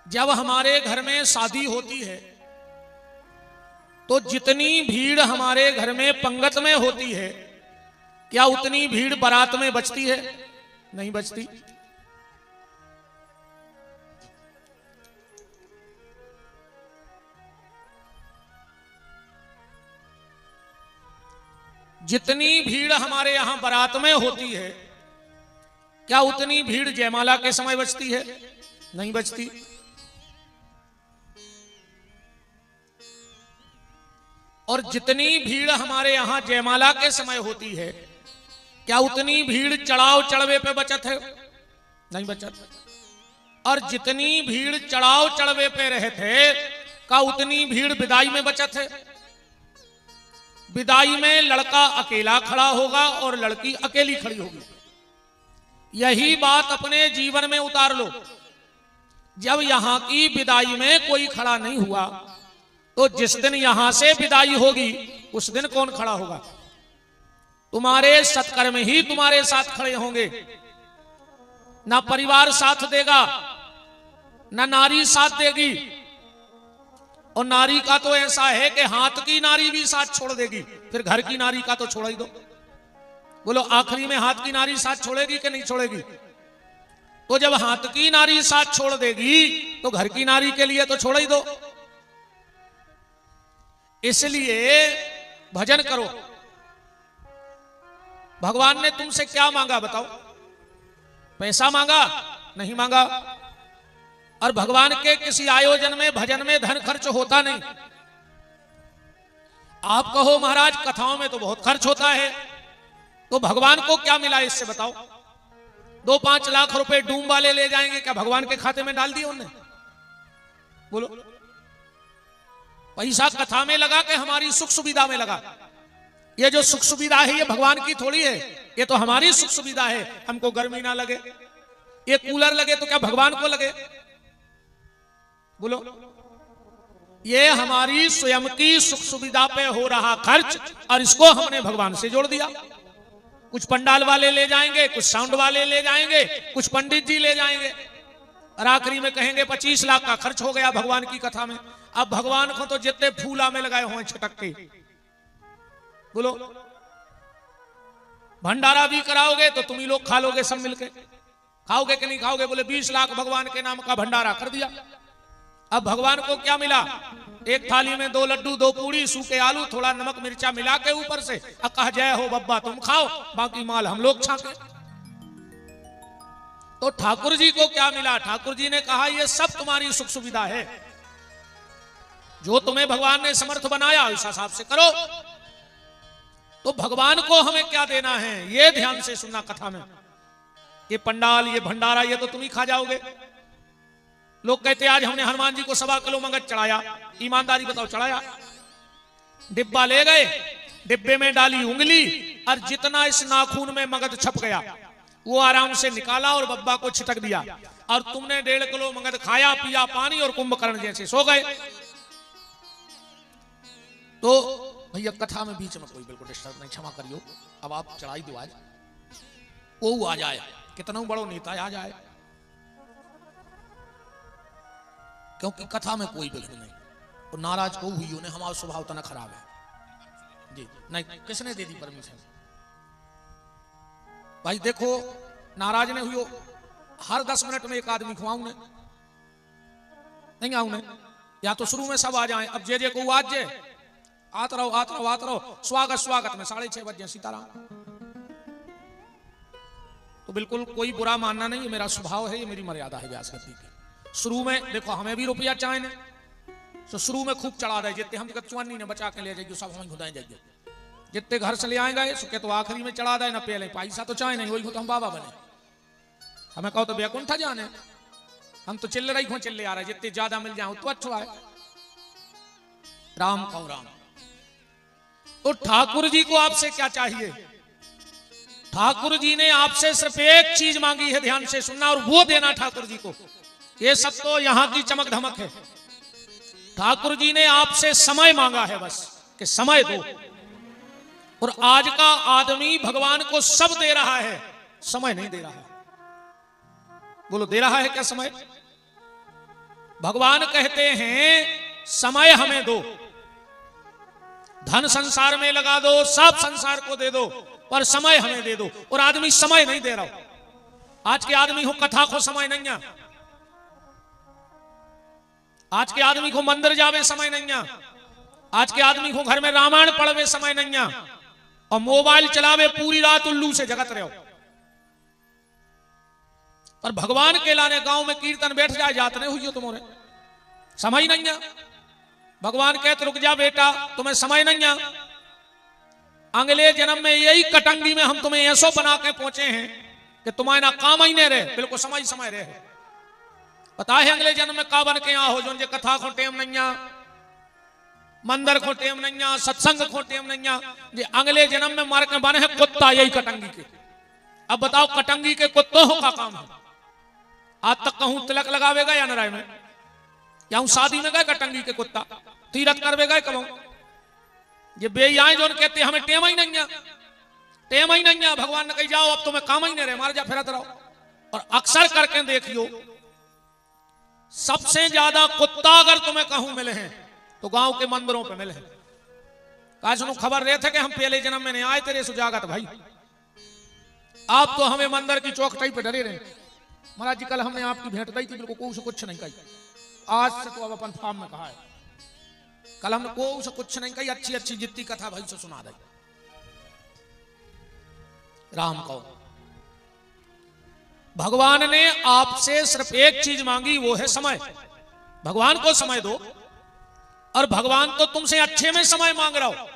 जब हमारे घर में शादी होती है तो जितनी भीड़ हमारे घर में पंगत में होती है, क्या उतनी भीड़ बारात में बचती है? नहीं बचती। जितनी भीड़ हमारे यहां बारात में होती है, क्या उतनी भीड़ जयमाला के समय बचती है? नहीं बचती। और जितनी भीड़ हमारे यहां जयमाला के समय होती है, क्या उतनी भीड़ चढ़ाव चढ़वे पे बचत है? नहीं बचत। और जितनी भीड़ चढ़ाव चढ़वे पे रहते, क्या उतनी भीड़ विदाई में बचत है? विदाई में लड़का अकेला खड़ा होगा और लड़की अकेली खड़ी होगी। यही बात अपने जीवन में उतार लो। जब यहां की विदाई में कोई खड़ा नहीं हुआ, तो जिस दिन यहां से विदाई होगी उस दिन कौन खड़ा होगा? तुम्हारे सत्कर्म ही तुम्हारे साथ खड़े होंगे। ना परिवार साथ देगा, ना नारी साथ देगी। और नारी का तो ऐसा है कि हाथ की नारी भी साथ छोड़ देगी, फिर घर की नारी का तो छोड़ ही दो। बोलो आखिरी में हाथ की नारी साथ छोड़ेगी कि नहीं छोड़ेगी? तो जब हाथ की नारी साथ छोड़ देगी तो घर की नारी के लिए तो छोड़ ही दो। इसलिए भजन करो। भगवान ने तुमसे क्या मांगा बताओ? पैसा मांगा? नहीं मांगा। और भगवान के किसी आयोजन में भजन में धन खर्च होता नहीं। आप कहो महाराज कथाओं में तो बहुत खर्च होता है, तो भगवान को क्या मिला इससे बताओ? 2-5 लाख रुपए डूम वाले ले जाएंगे, क्या भगवान के खाते में डाल दिए उन्होंने? बोलो। पैसा कथा में लगा कि हमारी सुख सुविधा में लगा? ये जो सुख सुविधा है ये भगवान की थोड़ी है, ये तो हमारी सुख सुविधा है। हमको गर्मी ना लगे, ये कूलर लगे तो क्या भगवान को लगे? बोलो। ये हमारी स्वयं की सुख सुविधा पे हो रहा खर्च, और इसको हमने भगवान से जोड़ दिया। कुछ पंडाल वाले ले जाएंगे, कुछ साउंड वाले ले जाएंगे, कुछ पंडित जी ले जाएंगे, और आखिरी में कहेंगे 25 लाख का खर्च हो गया भगवान की कथा में। अब भगवान को तो जितने फूला में लगाए हुए छटक के। बोलो। भंडारा भी कराओगे तो तुम ही लोग खा लोगे, सब मिलके खाओगे कि नहीं खाओगे? बोले 20 लाख भगवान के नाम का भंडारा कर दिया। अब भगवान को क्या मिला? एक थाली में 2 लड्डू, 2 पूड़ी, सूखे आलू, थोड़ा नमक मिर्चा मिला के ऊपर से, कहा जय हो बब्बा तुम खाओ, बाकी माल हम लोग छाके। तो ठाकुर जी को क्या मिला? ठाकुर जी ने कहा ये सब तुम्हारी सुख सुविधा है, जो तुम्हें भगवान ने समर्थ बनाया इस हिसाब से करो। तो भगवान को हमें क्या देना है ये ध्यान से सुनना कथा में। ये पंडाल, ये भंडारा, ये तो तुम ही खा जाओगे। लोग कहते आज हमने हनुमान जी को 1.25 किलो मगज चढ़ाया। ईमानदारी बताओ चढ़ाया? डिब्बा ले गए, डिब्बे में डाली उंगली, और जितना इस नाखून में मगज छप गया वो आराम से निकाला और बब्बा को छिटक दिया, और तुमने 1.5 किलो मगज खाया, पिया पानी, और कुंभकर्ण जैसे सो गए। तो भैया कथा में बीच में कोई बिल्कुल डिस्टर्ब नहीं, क्षमा करियो। अब आप चढ़ाई दो, आज वो आ जाए, कितना बड़ो नेता आ जाए, क्योंकि कथा में कोई बिल्कुल नहीं। और नाराज को हुई उन्हें, हमारा स्वभाव तना खराब है जी। नहीं, किसने दे दी परमिशन? भाई देखो, नाराज ने हुई, हर 10 मिनट में एक आदमी खुआऊं ने, नहीं आऊं ने, या तो शुरू में सब आ जाएं। अब जे को आज जे आते रहो, आते रहो, आते रहो, स्वागत स्वागत में 6:30 बजे सीताराम। तो बिल्कुल कोई बुरा मानना नहीं, मेरा स्वभाव है, ये मेरी मर्यादा है व्यास गति की। शुरू में देखो हमें भी रुपया चाहिए, तो शुरू में खूब चढ़ा दे, जितने हम चुआनी ने बचा के ले जाइए, सब हमें घुदाए जाइए, जितने घर से ले आएंगे सुखे तो आखिरी में चढ़ा दे, ना पहले पैसा तो चाहे नहीं, वही तो हम बाबा बने। हमें कहो तो बैकुंठा जाने, हम तो चिल्ले रही चिल्ले आ रहे, जितने ज्यादा मिल जाए तो अच्छा है। राम कहो राम। तो ठाकुर जी को आपसे क्या चाहिए? ठाकुर जी ने आपसे सिर्फ एक चीज मांगी है, ध्यान से सुनना, और वो देना ठाकुर जी को। ये सब तो यहां की चमक धमक है। ठाकुर जी ने आपसे समय मांगा है, बस कि समय दो। और आज का आदमी भगवान को सब दे रहा है, समय नहीं दे रहा है। बोलो दे रहा है क्या समय? भगवान कहते हैं समय हमें दो, धन संसार में लगा दो, सब संसार को दे दो, पर समय हमें दे दो। और आदमी समय नहीं दे रहा। आज के आदमी को कथा को समय नहीं है, आज के आदमी को मंदिर जावे समय नहीं है, आज के आदमी को घर में रामायण पढ़वे समय नहीं है, और मोबाइल चलावे पूरी रात उल्लू से जगत रहो। पर भगवान के लाने गांव में कीर्तन बैठ जाए, जात नहीं हुई हो तुम्हारे, समय नहीं है। भगवान कहते रुक जा बेटा, तुम्हें समय नहीं है, अगले जन्म में यही कटंगी में हम तुम्हें ऐसो बना के पहुंचे हैं कि तुम्हारे ना काम ही नहीं रहे, बिल्कुल समय समय रहे। पता है अगले जन्म में का बन के यहाँ हो, जो जे कथा को टेम नहीं है, मंदिर को टेम नहीं है, सत्संग को टेम नहीं है, जे अगले जन्म में मार के बने है कुत्ता यही कटंगी के। अब बताओ कटंगी के कुत्तों का काम है। आज तक कहूं तिलक लगावेगा या नाराय में, या हूं शादी में गए कटंगी के कुत्ता, तीरथ करवेगा कब ये बेयाए जो कहते हमें टेम ही नहीं है, टेम ही नहीं है। भगवान ने कही जाओ अब तुम्हें काम ही नहीं रहे, मार जा फिरत रहो। और अक्सर करके देखियो सबसे ज्यादा कुत्ता अगर तुम्हें कहूं मिले हैं तो गांव के मंदिरों पे मिले हैं। काश सुनो खबर रहे थे कि हम पहले जन्म में नहीं आए तेरे सुजागत भाई, आप तो हमें मंदिर की चौखटाई पे डरे रहे। महाराज जी कल हमने आपकी भेंट दी थी, बिल्कुल कुछ नहीं कही, आज से तो अब अपन फार्म में कहा है, कल हमने कुछ नहीं कही, अच्छी अच्छी जितनी कथा भाई से सुना दी। राम को भगवान ने आपसे सिर्फ एक चीज मांगी, वो है समय। भगवान को समय दो, और भगवान तो तुमसे अच्छे में समय मांग रहा हो।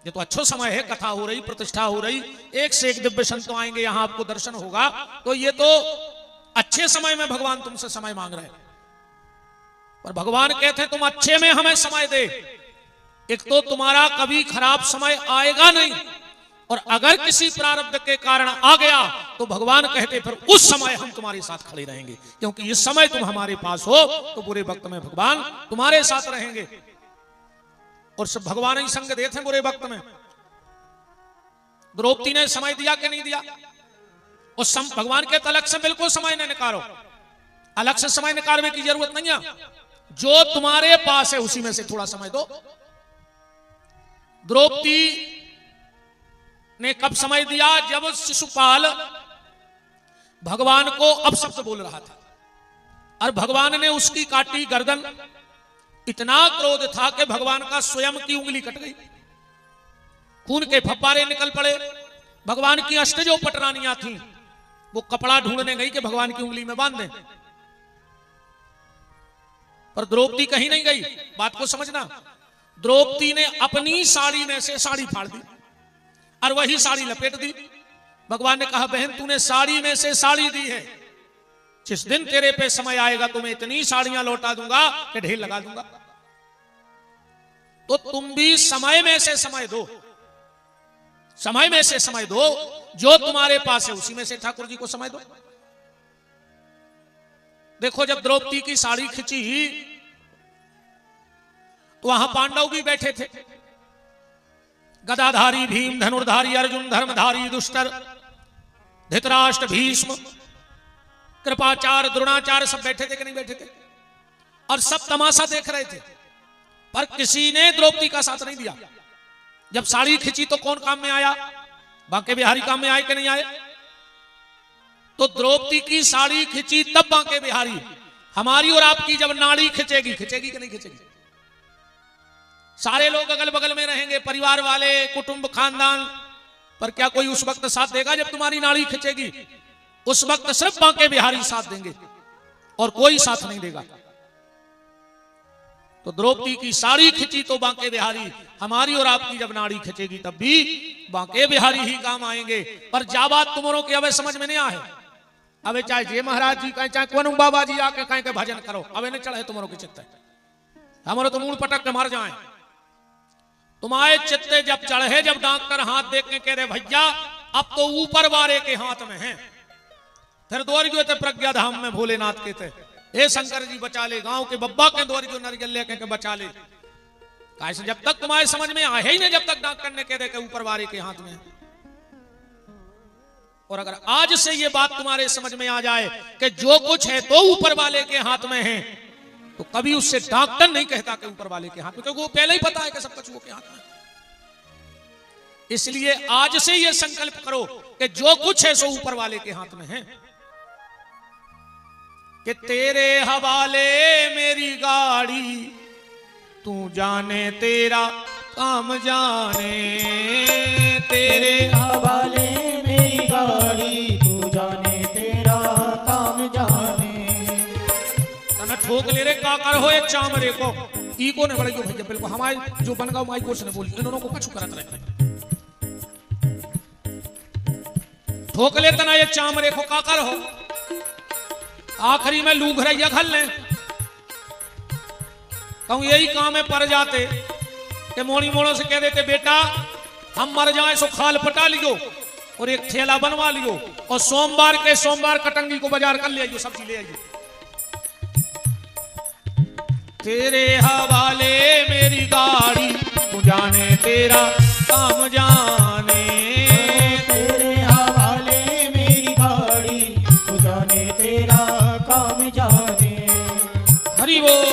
ये तो अच्छा समय है, कथा हो रही, प्रतिष्ठा हो रही, एक से एक दिव्य संत आएंगे, यहां आपको दर्शन होगा, तो ये तो अच्छे समय में भगवान तुमसे समय मांग रहे हैं। पर भगवान कहते हैं तुम अच्छे में हमें समय दे, एक तो तुम्हारा कभी खराब समय आएगा नहीं, और अगर किसी प्रारब्ध के कारण आ गया तो भगवान कहते फिर उस समय हम तुम्हारे साथ खड़े रहेंगे, क्योंकि इस समय तुम हमारे पास हो तो बुरे वक्त में भगवान तुम्हारे साथ रहेंगे। और सब भगवान ही संग देते हैं बुरे वक्त में। द्रौपदी ने समय दिया कि नहीं दिया? उस भगवान के अलग से बिल्कुल समय न निकालो, अलग से समय निकालने की जरूरत नहीं है, जो तुम्हारे पास है उसी में से थोड़ा समय दो। द्रौपदी ने कब समय दिया? जब शिशुपाल भगवान को अपशब्द बोल रहा था और भगवान ने उसकी काटी गर्दन। इतना क्रोध था कि भगवान का स्वयं की उंगली कट गई, खून के फव्वारे निकल पड़े। भगवान की अष्टजो पटरानियां थी, वो कपड़ा ढूंढने गई कि भगवान की उंगली में बांध दें, पर द्रौपदी कहीं नहीं गई। बात को समझना, द्रौपदी ने अपनी साड़ी में से साड़ी फाड़ दी और वही साड़ी लपेट दी। भगवान ने कहा बहन तूने साड़ी में से साड़ी दी है, जिस दिन तेरे पे समय आएगा तुम्हें इतनी साड़ियां लौटा दूंगा कि ढेर लगा दूंगा। तो तुम भी समय में से समय दो, समय में से समय दो, जो तुम्हारे पास है उसी में से ठाकुर जी को समय दो। देखो जब द्रौपदी की साड़ी खिंची तो वहां पांडव भी बैठे थे, गदाधारी भीम, धनुर्धारी अर्जुन, धर्मधारी दुष्टर, धृतराष्ट्र, भीष्म, कृपाचार्य, द्रोणाचार्य सब बैठे थे कि नहीं बैठे थे? और सब तमाशा देख रहे थे, पर किसी ने द्रौपदी का साथ नहीं दिया। जब साड़ी खिंची तो कौन काम में आया? बांके बिहारी काम में आए कि नहीं आए? तो द्रौपदी की साड़ी खिंची तब बांके बिहारी। हमारी और आपकी जब नाड़ी खिंचेगी, खिंचेगी कि नहीं खिंचेगी? सारे लोग अगल बगल में रहेंगे, परिवार वाले, कुटुंब, खानदान, पर क्या कोई उस वक्त साथ देगा जब तुम्हारी नाड़ी खिंचेगी? उस वक्त सिर्फ बांके बिहारी साथ देंगे और कोई साथ नहीं देगा। तो द्रौपदी की साड़ी खिंची तो बांके बिहारी, हमारी और आपकी जब नाड़ी खिंचेगी तब भी बांके बिहारी ही काम आएंगे। पर जा बात तुम्हारों की अबे समझ में नहीं आए, अबे चाहे जय महाराज जी कहें, चाहे कौन बाबा जी आके कहें के भजन करो, अबे नहीं चढ़े तुम्हारों के चित्ते, हमारे तो मूल पटक के मार जाए। तुम्हारे चित्ते जब चढ़े, जब डॉक्टर हाथ देख के कह रहे भैया अब तो ऊपर वाले के हाथ में है, फिर द्वार जो थे प्रज्ञा धाम में भोलेनाथ के थे, हे शंकर जी बचा ले, गांव के बब्बा के द्वार जो नरियल लेके के बचा ले। कैसे जब तक तुम्हारे समझ में आए ही नहीं, जब तक डॉक्टर ने कह दे के ऊपर वाले के हाथ में। और अगर आज से ये बात तुम्हारे समझ में आ जाए कि जो कुछ है तो ऊपर वाले के हाथ में है, तो कभी उससे डॉक्टर नहीं कहता कि ऊपर वाले के हाथ में, क्योंकि वो पहले ही पता है कि सब कछुओं के हाथ में। इसलिए आज से ये संकल्प करो कि जो कुछ है सो ऊपर वाले के हाथ में है, कि तेरे हवाले मेरी गाड़ी, तू जाने तेरा काम जाने। तेरे हवाले मेरी गाड़ी, तू जाने तेरा काम जाने। तना ठोक ले रे का कर हो एक चामरे को ई को ने बड़े जो भैया बिल्कुल हमारे जो बनगांव माई कोच ने बोली, इन दोनों को कछु करत रहे। ठोक ले तना ये चामरे को का कर हो, आखिरी में लू घरैया घल ले कहूं यही काम में पड़ जाते कि मोड़ी मोड़ों से कह देते बेटा हम मर जाए सो खाल पटा लियो और एक ठेला बनवा लियो और सोमवार के सोमवार कटंगी को बाजार कर ले आइयो, सब्जी ले आइयो। तेरे हवाले मेरी गाड़ी, तू जाने तेरा काम जाने। तेरे हवाले मेरी गाड़ी, तू जाने तेरा काम जाने। हरि बोल।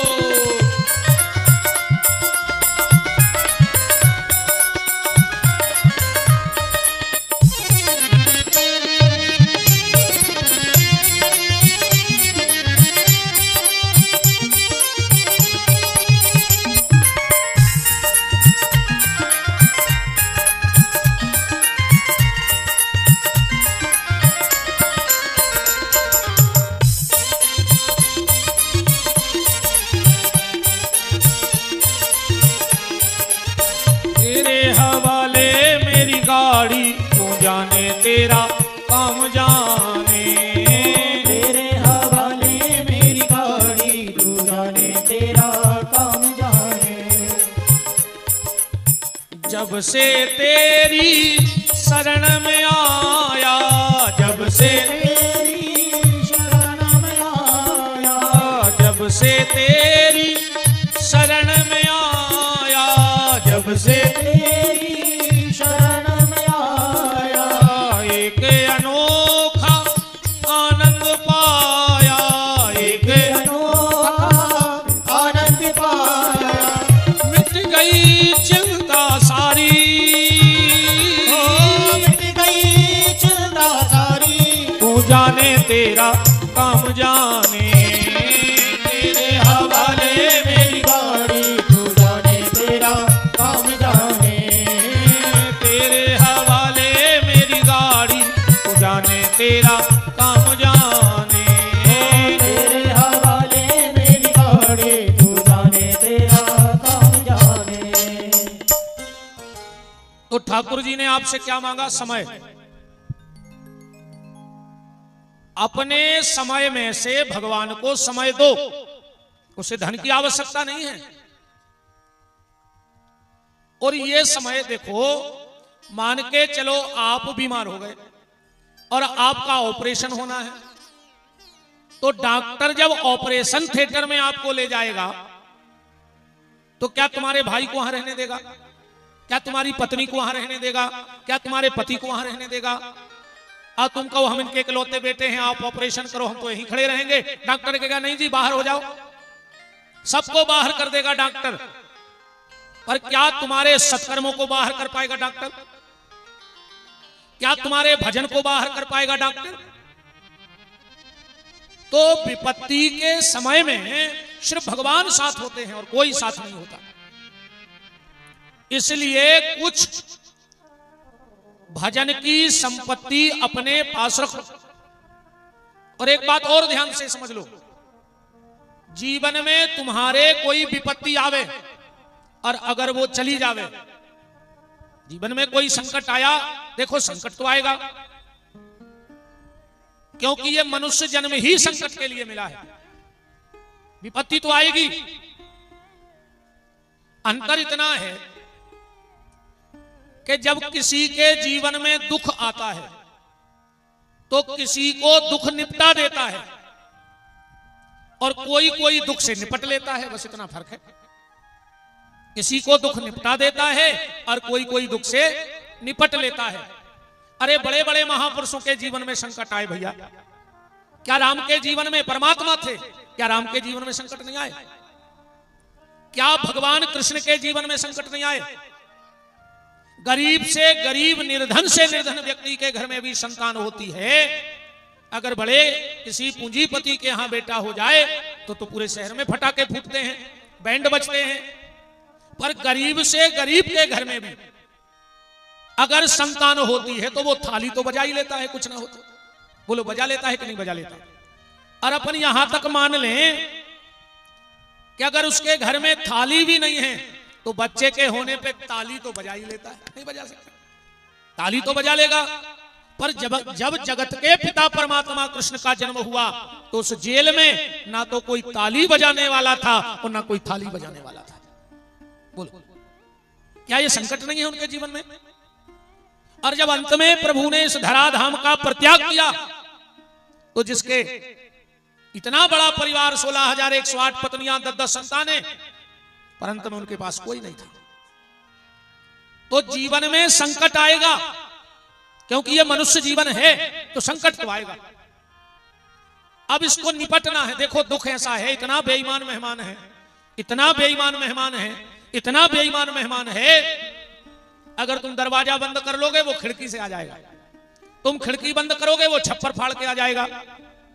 तेरा काम जाने। तेरे हवाले मेरी गाड़ी, तू जाने तेरा काम जाने। जब से तेरी शरण में आया, जब से तेरी शरण में आया, जब से तेरी शरण में आया, जब से तेरी शरण में आया, एक अनोखा आनंद पाया, एक अनोखा आनंद पाया। मिट गई चिंता सारी, मिट गई चिंता सारी। तू जाने तेरा काम जाने। तेरे हवाले मेरी गाड़ी, तू जाने तेरा काम जाने। तेरे हवाले मेरी गाड़ी, तू जाने तेरा काम जाने। तेरे हवाले मेरी गाड़ी, तू जाने तेरा काम जाने। तो ठाकुर जी ने आपसे क्या मांगा? समय। अपने समय में से भगवान को समय दो, उसे धन की आवश्यकता नहीं है। और ये समय देखो, मान के चलो आप बीमार हो गए और आपका ऑपरेशन होना है, तो डॉक्टर जब ऑपरेशन थिएटर में आपको ले जाएगा तो क्या तुम्हारे भाई को वहां रहने देगा? क्या तुम्हारी पत्नी को वहां रहने देगा? क्या तुम्हारे पति को वहां रहने देगा? और तुम कहो हम इनके इकलौते बेटे हैं, आप ऑपरेशन करो, हम तो यहीं खड़े रहेंगे। डॉक्टर कहेगा नहीं जी बाहर हो जाओ, सबको बाहर कर देगा डॉक्टर। पर क्या तुम्हारे सत्कर्मों को बाहर कर पाएगा डॉक्टर? क्या तुम्हारे भजन को बाहर कर पाएगा डॉक्टर? तो विपत्ति के समय में सिर्फ भगवान साथ होते हैं और कोई साथ नहीं होता। इसलिए कुछ भजन की संपत्ति अपने पास रखो। और एक बात और ध्यान से समझ लो, जीवन में तुम्हारे कोई विपत्ति आवे और अगर वो चली जावे, जीवन में कोई संकट आया, देखो संकट तो आएगा, क्योंकि ये मनुष्य जन्म ही संकट के लिए मिला है। विपत्ति तो आएगी। अंतर इतना है कि जब किसी के जीवन में दुख आता है तो किसी को दुख निपटा देता है और कोई कोई दुख से निपट लेता है, बस इतना फर्क है। किसी को दुख निपटा देता है और कोई कोई दुख से निपट लेता है। अरे बड़े बड़े महापुरुषों के जीवन में संकट आए भैया, क्या राम के जीवन में परमात्मा थे? क्या राम के जीवन में संकट नहीं आए? क्या भगवान कृष्ण के जीवन में संकट नहीं आए? गरीब से गरीब, निर्धन से निर्धन व्यक्ति के घर में भी संतान होती है। अगर बड़े किसी पूंजीपति के यहां बेटा हो जाए तो पूरे शहर में फटाके फूटते हैं, बैंड बजते हैं। पर गरीब से गरीब के घर में भी अगर संतान होती है तो वो थाली तो बजा ही लेता है, कुछ ना हो तो। बोलो, बजा लेता है कि नहीं बजा लेता? और अपन यहां तक मान लें कि अगर उसके घर में थाली भी नहीं है तो बच्चे के होने पे ताली तो बजा ही लेता है। नहीं बजा सकता? ताली तो बजा लेगा। पर जब जगत के पिता परमात्मा कृष्ण का जन्म हुआ तो उस जेल में ना तो कोई ताली बजाने वाला था और ना कोई थाली बजाने वाला था। बोलो, क्या ये संकट नहीं है उनके जीवन में? और जब अंत में प्रभु ने इस धराधाम का परित्याग किया तो जिसके इतना बड़ा परिवार, 16,108 पत्नियां, 10-10 संतानें, पर अंत में उनके पास कोई नहीं था। तो जीवन में संकट आएगा, क्योंकि ये मनुष्य जीवन है तो संकट तो आएगा। अब इसको निपटना है। देखो, दुख ऐसा है, इतना बेईमान मेहमान है, इतना बेईमान मेहमान है, इतना बेईमान मेहमान है। अगर तुम दरवाजा बंद कर लोगे वो खिड़की से आ जाएगा, तुम खिड़की बंद करोगे वो छप्पर फाड़ के आ जाएगा,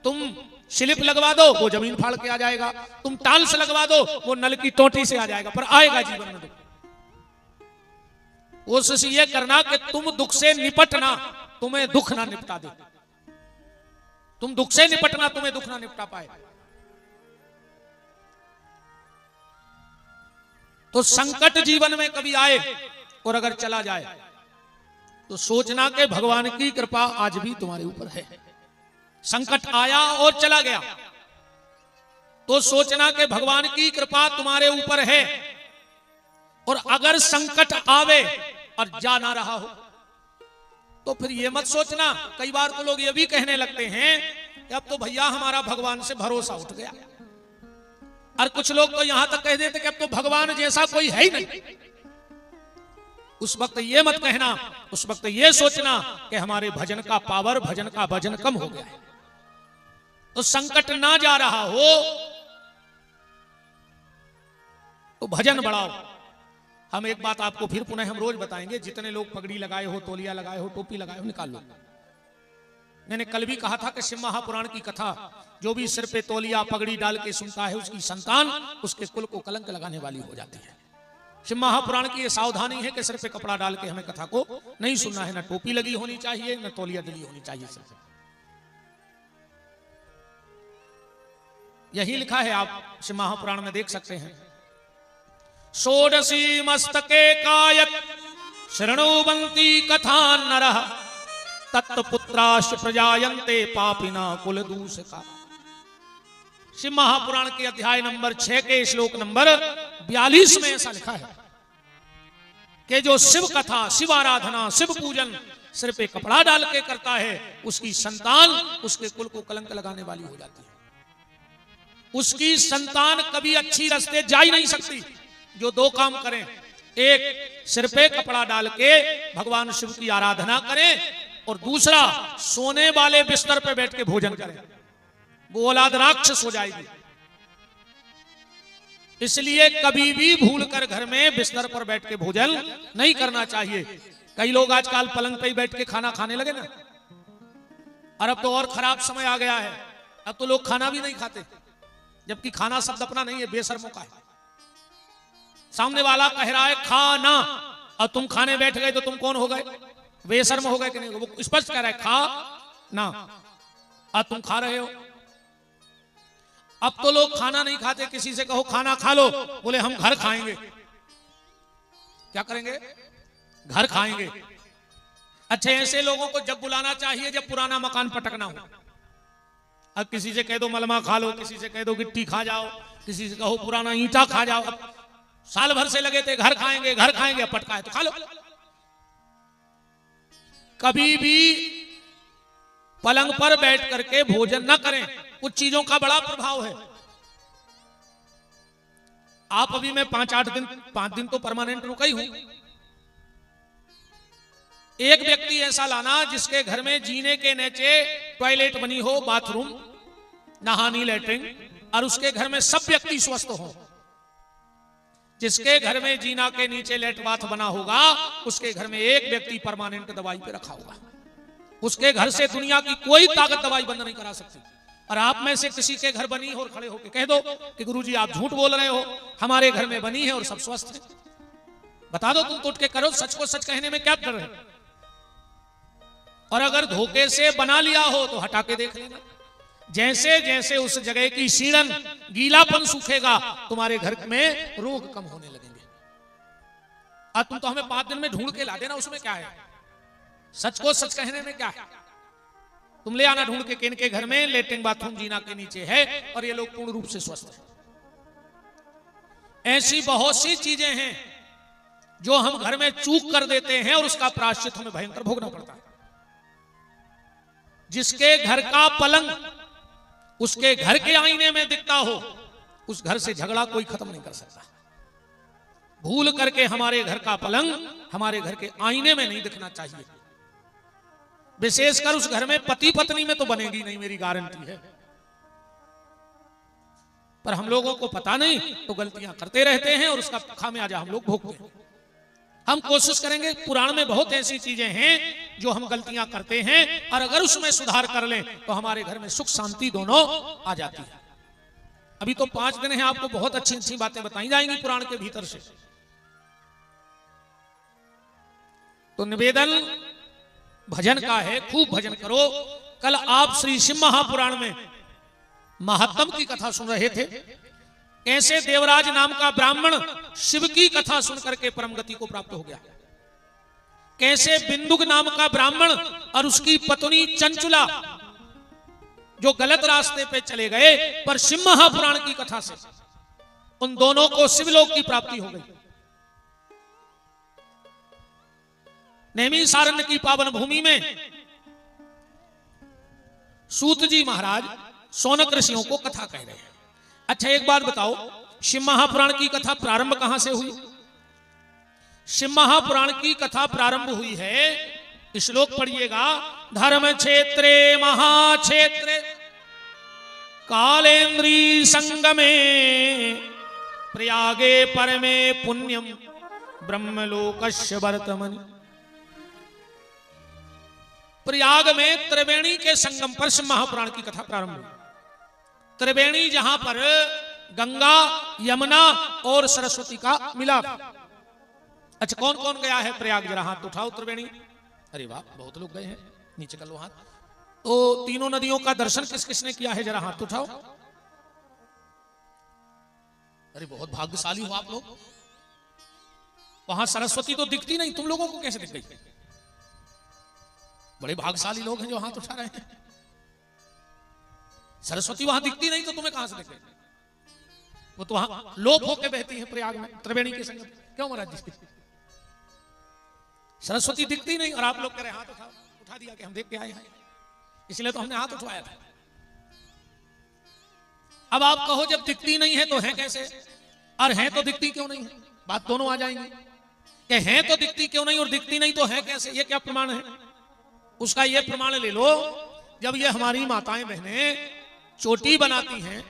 तुम स्लिप लगवा दो वो जमीन फाड़ के आ जाएगा, तुम टाइल्स लगवा दो वो नल की टोटी से आ जाएगा, पर आएगा जीवन में दुख। कोशिश ये करना कि तुम दुख से निपटना, तुम्हें दुख ना निपटा दे। तुम दुख से निपटना, तुम्हें दुख ना निपटा पाए। तो संकट जीवन में कभी आए और अगर चला जाए तो सोचना कि भगवान की कृपा आज भी तुम्हारे ऊपर है। संकट आया और चला गया तो सोचना कि भगवान की कृपा तुम्हारे ऊपर है। और अगर संकट आवे और जा ना रहा हो तो फिर ये मत सोचना। कई बार तो लोग ये भी कहने लगते हैं कि अब तो भैया हमारा भगवान से भरोसा उठ गया। और कुछ लोग तो यहां तक कह देते कि अब तो भगवान जैसा कोई है ही नहीं। उस वक्त ये मत कहना, उस वक्त ये सोचना कि हमारे भजन का पावर, भजन का वजन कम हो गया है। तो संकट ना जा रहा हो तो भजन बढ़ाओ। हम एक बात आपको फिर पुनः हम रोज बताएंगे, जितने लोग पगड़ी लगाए हो, तौलिया लगाए हो, टोपी लगाए हो, निकाल लो। मैंने कल भी कहा था कि शिव महापुराण की कथा, जो भी सिर पे तौलिया पगड़ी डाल के सुनता है उसकी संतान उसके कुल को कलंक लगाने वाली हो जाती है। शिव महापुराण की यह सावधानी है कि सिर पे कपड़ा डाल के हमें कथा को नहीं सुनना है। न टोपी लगी होनी चाहिए, न तौलिया डली होनी चाहिए सिर पे। यही लिखा है, आप शिव महापुराण में देख सकते हैं। षोडशी मस्तके कायत शरणोबंती कथा नरः तत्पुत्राश्च प्रजायन्ते पापिना कुल दूषका। शिव महापुराण के अध्याय नंबर 6 के श्लोक नंबर 42 में ऐसा लिखा है कि जो शिव कथा, शिव आराधना, शिव पूजन सिर पे कपड़ा डाल के करता है उसकी संतान उसके कुल को कलंक लगाने वाली हो जाती है। उसकी संतान कभी अच्छी रास्ते जा ही नहीं सकती। जो दो काम करें, एक सिर पे कपड़ा डाल के भगवान शिव की आराधना करें और दूसरा सोने वाले बिस्तर पे बैठ के भोजन करें, वो औलाद राक्षस हो जाएगी। इसलिए कभी भी भूल कर घर में बिस्तर पर बैठ के भोजन नहीं करना चाहिए। कई लोग आजकल पलंग पे ही बैठ के खाना खाने लगे ना, और अब तो और खराब समय आ गया है। अब तो लोग खाना भी नहीं खाते, जबकि खाना शब्द अपना नहीं है, बेशर्मों का है। सामने वाला कह रहा है खाना और तुम खाने बैठ गए तो तुम कौन हो गए? बेशर्म हो गए कि नहीं? वो स्पष्ट कह रहा है खा ना, और तुम खा रहे हो। अब तो लोग खाना नहीं खाते। किसी से कहो खाना खा लो, बोले हम घर खाएंगे। क्या करेंगे? घर खाएंगे। अच्छा, ऐसे लोगों को जब बुलाना चाहिए जब पुराना मकान पटकना हो। अब किसी से कह दो मलमा खा लो, किसी से कह दो गिट्टी खा जाओ, किसी से कहो पुराना ईंटा खा जाओ। अब साल भर से लगे थे घर खाएंगे घर खाएंगे, पटका है तो खा लो। कभी भी पलंग पर बैठ करके भोजन न करें। कुछ चीजों का बड़ा प्रभाव है। आप अभी मैं 5 दिन तो परमानेंट रुका ही हूं। एक व्यक्ति ऐसा लाना जिसके घर में जीने के नीचे टॉयलेट बनी हो, बाथरूम, नहानी, लैट्रिन, और उसके घर में सब व्यक्ति स्वस्थ हो। जिसके घर में जीना के नीचे लेट बाथ बना होगा उसके घर में एक व्यक्ति परमानेंट दवाई पे रखा होगा। उसके घर से दुनिया की कोई ताकत दवाई बंद नहीं करा सकती। और आप में से किसी के घर बनी हो और खड़े होकर कह दो कि गुरुजी आप झूठ बोल रहे हो, हमारे घर में बनी है और सब स्वस्थ है। बता दो, तुम तो उठ के करो, सच को सच कहने में क्या डर है। और अगर धोखे से बना लिया हो तो हटा के देख लेना। जैसे जैसे उस जगह की सीढ़न गीलापन सूखेगा तुम्हारे घर में रोग कम होने लगेंगे। और तुम तो हमें 5 दिन में ढूंढ के ला देना, उसमें क्या है। सच को सच कहने में क्या है। तुम ले आना ढूंढ के इनके घर में लेटरिन बाथरूम जीना के नीचे है और ये लोग पूर्ण रूप से स्वस्थ हैं। ऐसी बहुत सी चीजें हैं जो हम घर में चूक कर देते हैं और उसका प्रायश्चित हमें भयंकर भोगना पड़ता है। जिसके घर का पलंग उसके घर के आईने में दिखता हो उस घर से झगड़ा कोई खत्म नहीं कर सकता। भूल करके हमारे घर का पलंग हमारे घर के आईने में नहीं दिखना चाहिए। विशेषकर उस घर में पति पत्नी में तो बनेगी नहीं, मेरी गारंटी है। पर हम लोगों को पता नहीं तो गलतियां करते रहते हैं और उसका खामियाजा हम लोग भोगते हैं। हम कोशिश करेंगे, पुराण में बहुत ऐसी चीजें हैं जो हम गलतियां करते हैं और अगर उसमें सुधार कर लें तो हमारे घर में सुख शांति दोनों आ जाती है। अभी तो 5 दिन है, आपको बहुत अच्छी अच्छी बातें बताई जाएंगी पुराण के भीतर से। तो निवेदन भजन का है, खूब भजन करो। कल आप श्री शिव महापुराण में महात्म की कथा सुन रहे थे। कैसे देवराज नाम का ब्राह्मण शिव की कथा सुनकर के परम गति को प्राप्त हो गया। कैसे बिंदुक नाम का ब्राह्मण और उसकी पत्नी चंचुला जो गलत रास्ते पे चले गए, पर शिव महापुराण की कथा से उन दोनों को शिवलोक की प्राप्ति हो गई। नैमिषारण्य की पावन भूमि में सूत जी महाराज शौनक ऋषियों को कथा कह रहे हैं। अच्छा एक बात बताओ, शिव महापुराण की कथा प्रारंभ कहां से हुई? शिव महापुराण की कथा प्रारंभ हुई है, श्लोक पढ़िएगा, धर्म क्षेत्रे महाक्षेत्रे कालेन्द्री संगमे प्रयागे परमे पुण्यम ब्रह्मलोकस्य वर्तमनि। प्रयाग में त्रिवेणी के संगम पर शिव महापुराण की कथा प्रारंभ हुई। त्रिवेणी जहां पर गंगा, यमुना और सरस्वती का मिलाप। अच्छा कौन कौन गया है प्रयाग? जरा हाथ उठाओ। त्रिवेणी, अरे वाह बहुत लोग गए हैं, नीचे कर लो हाथ। तो तीनों नदियों का दर्शन किस किसने किया है? जरा हाथ उठाओ। अरे बहुत भाग्यशाली हो आप लोग। वहां सरस्वती तो दिखती नहीं, तुम लोगों को कैसे दिख गई? बड़े भाग्यशाली लोग हैं जो हाथ उठा रहे हैं। सरस्वती वहां दिखती नहीं तो तुम्हें कहां से दिख गई? वो तो वहां लोप होके बहती है प्रयाग में त्रिवेणी के संगम। क्यों महाराज जी? सरस्वती दिखती नहीं और आप लोग कह रहे हाथ उठाओ। उठा दिया कि हम देख के आए हैं, इसलिए तो हमने हाथ उठवाया था। अब आप कहो जब दिखती नहीं है तो है कैसे, और है तो दिखती क्यों नहीं है? बात दोनों आ जाएंगी कि है तो दिखती क्यों नहीं और दिखती नहीं तो है कैसे। ये क्या प्रमाण है? उसका ये प्रमाण ले लो, जब ये हमारी माताएं बहनें चोटी बनाती हैं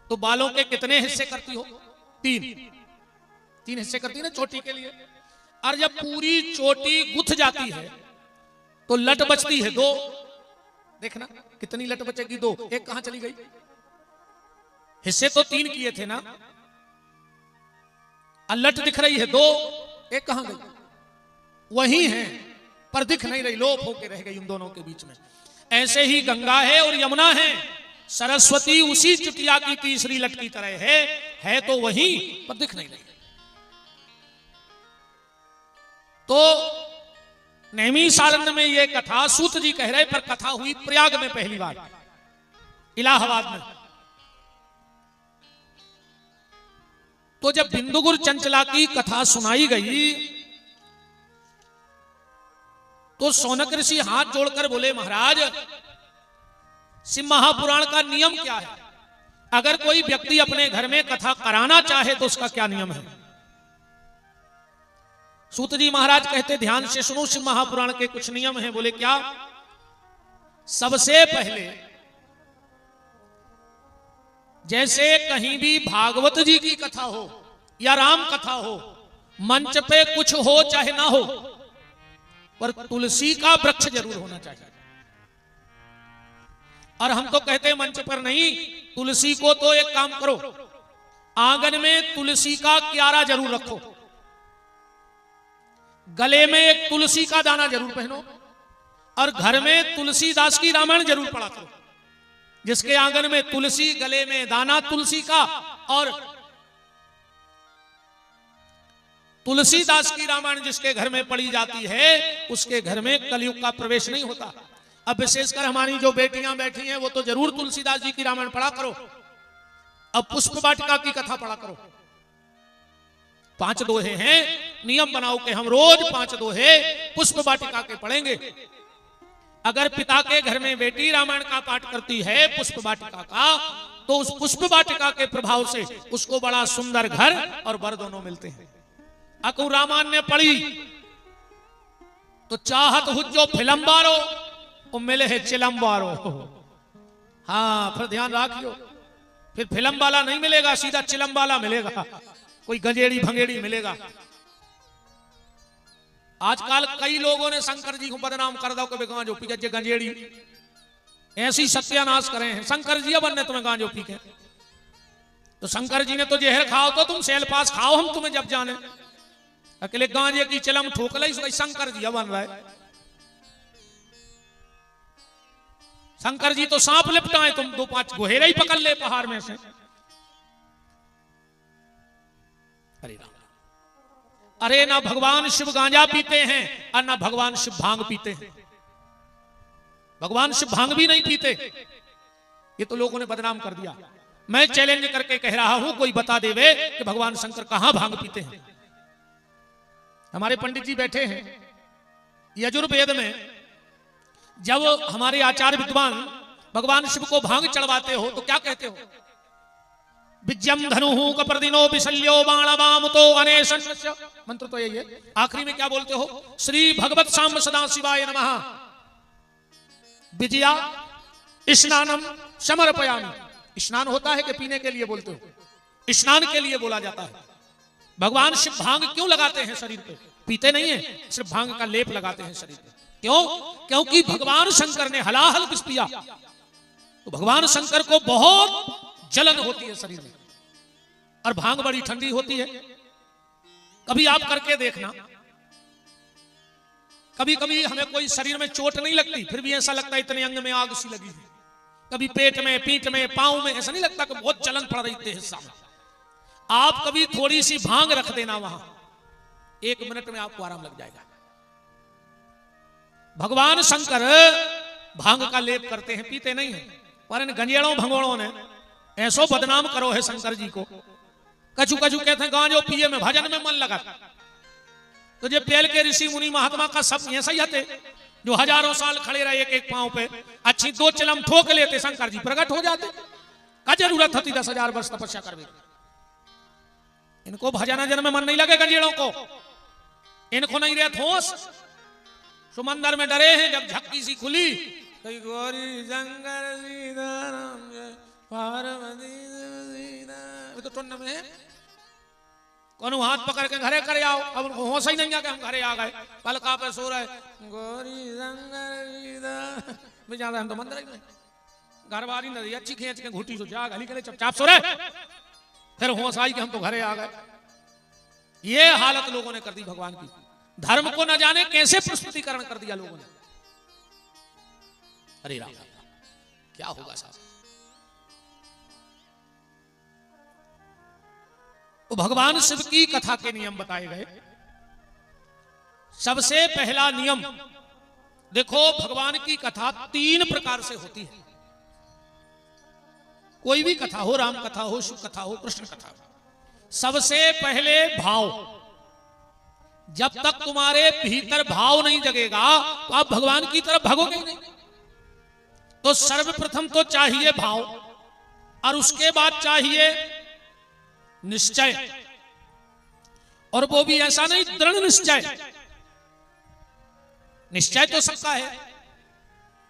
तो बालों के कितने हिस्से करती हो? 3 हिस्से करती ना चोटी के लिए। और जब पूरी चोटी गुथ जाती है तो लट बचती है 2। देखना कितनी लट बचेगी? 2। एक कहां चली गई? हिस्से तो 3 किए थे ना, और लट दिख रही है 2। एक कहां गई? वही है पर दिख नहीं रही, लोप होके रह गई उन दोनों के बीच में। ऐसे ही गंगा है और यमुना है, सरस्वती उसी चुटिया की तीसरी लट की तरह है तो वही पर दिख नहीं रही। तो नैमिषारण्य में यह कथा सूत जी कह रहे, पर कथा हुई प्रयाग में पहली बार, इलाहाबाद में। तो जब बिंदुगुर चंचला की कथा सुनाई गई तो शौनक ऋषि हाथ जोड़कर बोले, महाराज शिव महापुराण का नियम क्या है? अगर कोई व्यक्ति अपने घर में कथा कराना चाहे तो उसका क्या नियम है? सूत जी महाराज कहते, ध्यान से सुनो, शिव महापुराण के कुछ नियम हैं। बोले क्या? सबसे पहले जैसे कहीं भी भागवत जी की कथा हो या राम कथा हो, मंच पे कुछ हो चाहे ना हो, पर तुलसी का वृक्ष जरूर होना चाहिए। और हम तो कहते हैं मंच पर नहीं, तुलसी को तो एक काम करो, आंगन में तुलसी का क्यारा जरूर रखो, गले में एक तुलसी का दाना जरूर पहनो, और घर में तुलसीदास की रामायण जरूर पढ़ा करो। जिसके आंगन में तुलसी, गले में दाना तुलसी का, और तुलसीदास की रामायण जिसके घर में पढ़ी जाती है, उसके घर में कलयुग का प्रवेश नहीं होता। अब विशेषकर हमारी जो बेटियां बैठी हैं, वो तो जरूर तुलसीदास जी की रामायण पढ़ा करो। अब पुष्प वाटिका की कथा पढ़ा करो। 5 दोहे हैं, नियम बनाओ कि हम रोज 5 दोहे पुष्प वाटिका के पढ़ेंगे। अगर पिता के घर में बेटी रामायण का पाठ करती है पुष्प वाटिका का, तो उस पुष्प वाटिका के प्रभाव से उसको बड़ा सुंदर घर और वर दोनों मिलते हैं। अकु रामायण ने पढ़ी तो चाहत हुज्जो फिलम्बारो, वो मिले है चिलम्बारो। हाँ, फिर ध्यान रखियो, फिर फिल्म वाला नहीं मिलेगा, सीधा चिलम वाला मिलेगा, कोई गंजेड़ी भंगेड़ी मिलेगा। आजकल कई लोगों ने शंकर जी को बदनाम कर दो कि गांजो पी के गंजेड़ी, ऐसी सत्यानाश करे हैं। शंकर जी बनने तुम्हें गांजो पी के, तो शंकर जी ने तो जहर खाओ तो तुम सेल पास खाओ, हम तुम्हें जब जाने। अकेले गांजे की चिलम ठोक ली, शंकर जी बन रहा है। शंकर जी तो सांप लिपटाए, तुम 2-5 गोहेरे ही पकड़ ले पहाड़ में से। अरे राम, अरे ना भगवान शिव गांजा पीते हैं और ना भगवान शिव भांग पीते हैं। भगवान शिव भांग भी नहीं पीते, ये तो लोगों ने बदनाम कर दिया। मैं चैलेंज करके कह रहा हूं, कोई बता देवे कि भगवान शंकर कहां भांग पीते हैं। हमारे पंडित जी बैठे हैं, यजुर्वेद में जब हमारे आचार्य विद्वान भगवान शिव को भांग चढ़वाते हो तो क्या कहते हो? विज्ञम धनु कप्रदिनो विशल्यो बाणवामुतो अनेशन, मंत्र तो यही है। आखिरी में क्या बोलते हो? श्री भगवत साम्ब सदा शिवाय नमः विजया स्नानम समर्पयामि। स्नान होता है कि पीने के लिए बोलते हो? स्नान के लिए बोला जाता है। भगवान शिव भांग क्यों लगाते हैं शरीर पे? पीते नहीं है, सिर्फ भांग का लेप लगाते हैं शरीर पे। क्यों? क्योंकि भगवान शंकर ने हलाहल विष पिया, तो भगवान शंकर को बहुत जलन होती है शरीर में, और भांग बड़ी ठंडी होती है। कभी आप करके देखना, कभी कभी हमें कोई शरीर में चोट नहीं लगती, फिर भी ऐसा लगता है इतने अंग में आग सी लगी है। कभी पेट में, पीठ में, पांव में, ऐसा नहीं लगता कि बहुत जलन पड़ रही थी हिस्सा में। आप कभी थोड़ी सी भांग रख देना वहां, 1 मिनट में आपको आराम लग जाएगा। भगवान शंकर भांग का लेप करते हैं, पीते नहीं है। पर इन गंजेड़ों भंगोड़ों ने ऐसो बदनाम करो है शंकर जी को। कछु कछु कहते हैं गांजो पिए में भजन में मन लगा। तो जो पहले के ऋषि मुनि महात्मा का सब ऐसा ही हते, जो हजारों साल खड़े रहे एक पांव पे, अच्छी 2 चिलम ठोक लेते, शंकर जी प्रकट हो जाते। क्या जरूरत होती 10,000 वर्ष तपस्या करने? इनको भजन जन में मन नहीं लगे गंजेड़ों को, इनको नहीं रहे ठोस। समंदर में डरे हैं, जब झक्की सी खुली, कई गौरी शंकर सीताराम पार्वती तो टुन्न में कौन हाथ पकड़ के घरे करे आओ। अब उनको होश ही नहीं आ कि हम घरे आ गए, पलका पे सो रहे गौरी शंकर भी ज्यादा। हम तो मंदिर ही नहीं, घर वाली नदी अच्छी खींच के घूटी सो जा गली के लिए चुपचाप सो रहे, फिर होश आई कि हम तो घरे आ गए। ये हालत लोगों ने कर दी भगवान की। धर्म को न जाने कैसे प्रस्तुतिकरण कर दिया लोगों ने। अरे राम, क्या होगा साहब? तो भगवान शिव की कथा के नियम बताए गए। सबसे पहला नियम देखो, भगवान की कथा 3 प्रकार से होती है। कोई भी कथा हो, राम कथा हो, शिव कथा हो, कृष्ण कथा हो, सबसे पहले भाव। जब तक तुम्हारे भीतर भाव नहीं जगेगा तो आप भगवान की तरफ भागोगे ही नहीं। तो सर्वप्रथम तो चाहिए भाव, और उसके बाद चाहिए निश्चय। और वो भी ऐसा नहीं दृढ़ निश्चय। निश्चय तो सबका है,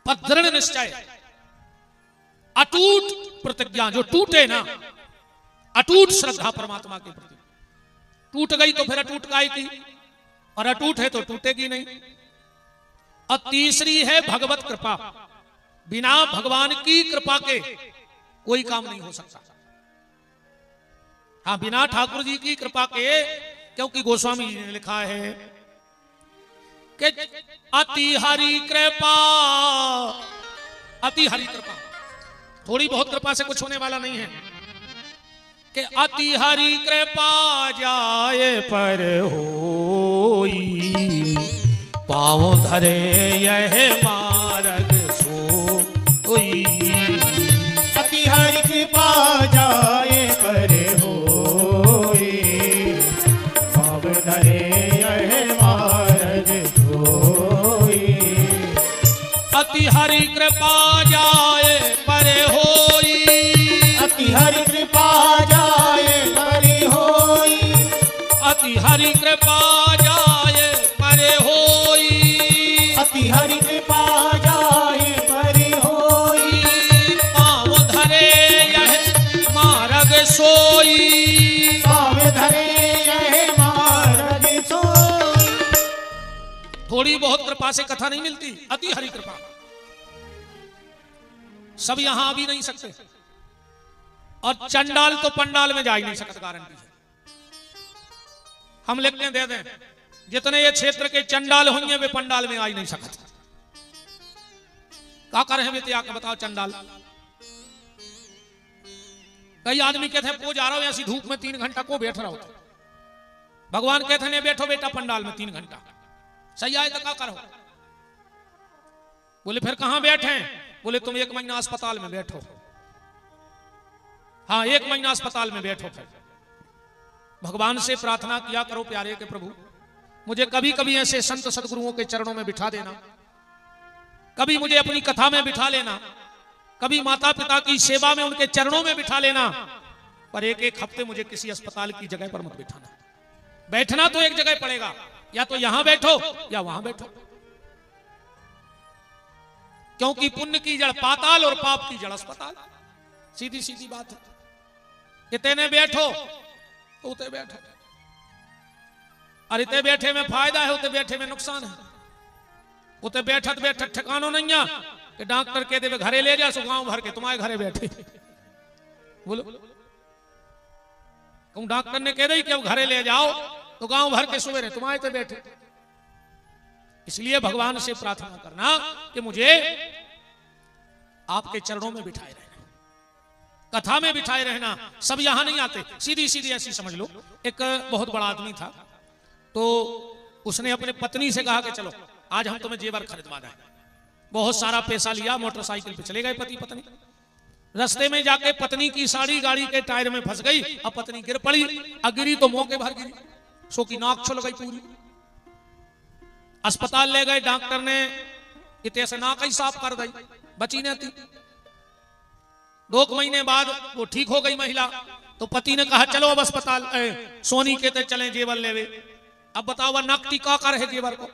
पर दृढ़ निश्चय, अटूट प्रतिज्ञा, जो टूटे ना, अटूट श्रद्धा परमात्मा के प्रति। टूट गई तो फिर अटूट काय की, और अटूट है तो टूटेगी नहीं। और तीसरी है भगवत कृपा। बिना भगवान की कृपा के कोई काम नहीं हो सकता। हाँ, बिना ठाकुर जी की कृपा के, क्योंकि गोस्वामी जी ने लिखा है कि अति हरि कृपा, अति हरि कृपा, थोड़ी बहुत कृपा से कुछ होने वाला नहीं है, कि अति हरि कृपा जाए पर होई, पाँव धरे यह मार्ग सोई। अति हरि कृपा जाए पर होई, पाँव धरे यह मार्ग सोई। अति हरि कृपा जाए पर होई, अति हरि कृपा जाए पर होई, अति हरि कृपा जाए पर होई, अति हरि कृपा जाए पर होई। पाँव धरे यह मार्ग सोई, पाँव धरे यह मार्ग सोई। थोड़ी बहुत कृपा से कथा नहीं मिलती, अति हरि कृपा। सब यहां आ भी नहीं सकते, और चंडाल तो पंडाल में जा ही नहीं सकता, गारंटी है। हम लिखने दे दें, जितने ये क्षेत्र के चंडाल होंगे वे पंडाल में आ ही नहीं सकते। क्या कर रहे हैं आके बताओ चंडाल। कई आदमी कहते हैं पो जा रहा हो ऐसी धूप में 3 घंटा को बैठ रहा होता। भगवान कहते हैं बैठो बेटा पंडाल में 3 घंटा, सही आए तो क्या करो। बोले फिर कहां बैठे? बोले तुम 1 महीना अस्पताल में बैठो। हाँ, 1 महीना अस्पताल में बैठो। फिर भगवान से प्रार्थना किया करो प्यारे के प्रभु, मुझे कभी कभी ऐसे संत सदगुरुओं के चरणों में बिठा देना, कभी मुझे अपनी कथा में बिठा लेना, कभी माता पिता की सेवा में उनके चरणों में बिठा लेना, पर 1-1 हफ्ते मुझे किसी अस्पताल की जगह पर मत बिठाना। बैठना तो एक जगह पड़ेगा, या तो यहां बैठो या वहां बैठो, क्योंकि पुण्य की जड़ पाताल और पाप की जड़ अस्पताल। सीधी सीधी बात है। इतने बैठो तो उते बैठो, और इतने बैठे में फायदा है, उते बैठे में नुकसान है। उते बैठत बैठत ठिकानो नहीं है कि डॉक्टर कह दे घरे ले जा, सो गांव भर के तुम्हारे घरे बैठे। बोलो, तुम डॉक्टर ने कह दी कि अब घरे ले जाओ, तो गांव भर के सवेरे तुम्हारे पे बैठे। इसलिए भगवान से प्रार्थना करना कि मुझे आपके चरणों में बिठाए रहना, कथा में बिठाए रहना। सब यहां नहीं आते, सीधी सीधी ऐसी समझ लो। एक बहुत बड़ा आदमी था, तो उसने अपने पत्नी से कहा कि चलो आज हम तुम्हें जेवर खरीदवाना है। बहुत सारा पैसा लिया, मोटरसाइकिल पे चले गए पति पत्नी। रास्ते में जाके पत्नी की साड़ी गाड़ी के टायर में फंस गई। अब पत्नी गिर पड़ी, गिरी तो मौके भर गिरी, सो की नाक छुल गई पूरी। अस्पताल ले गए, डॉक्टर ने इतने से नाक ही साफ कर दी, बची नहीं थी। 2 महीने बाद वो ठीक हो गई महिला, तो पति ने कहा चलो अब अस्पताल सोनी के ते चलें जेवर लेवे। अब बताओ नकदी का कर है जेवर को।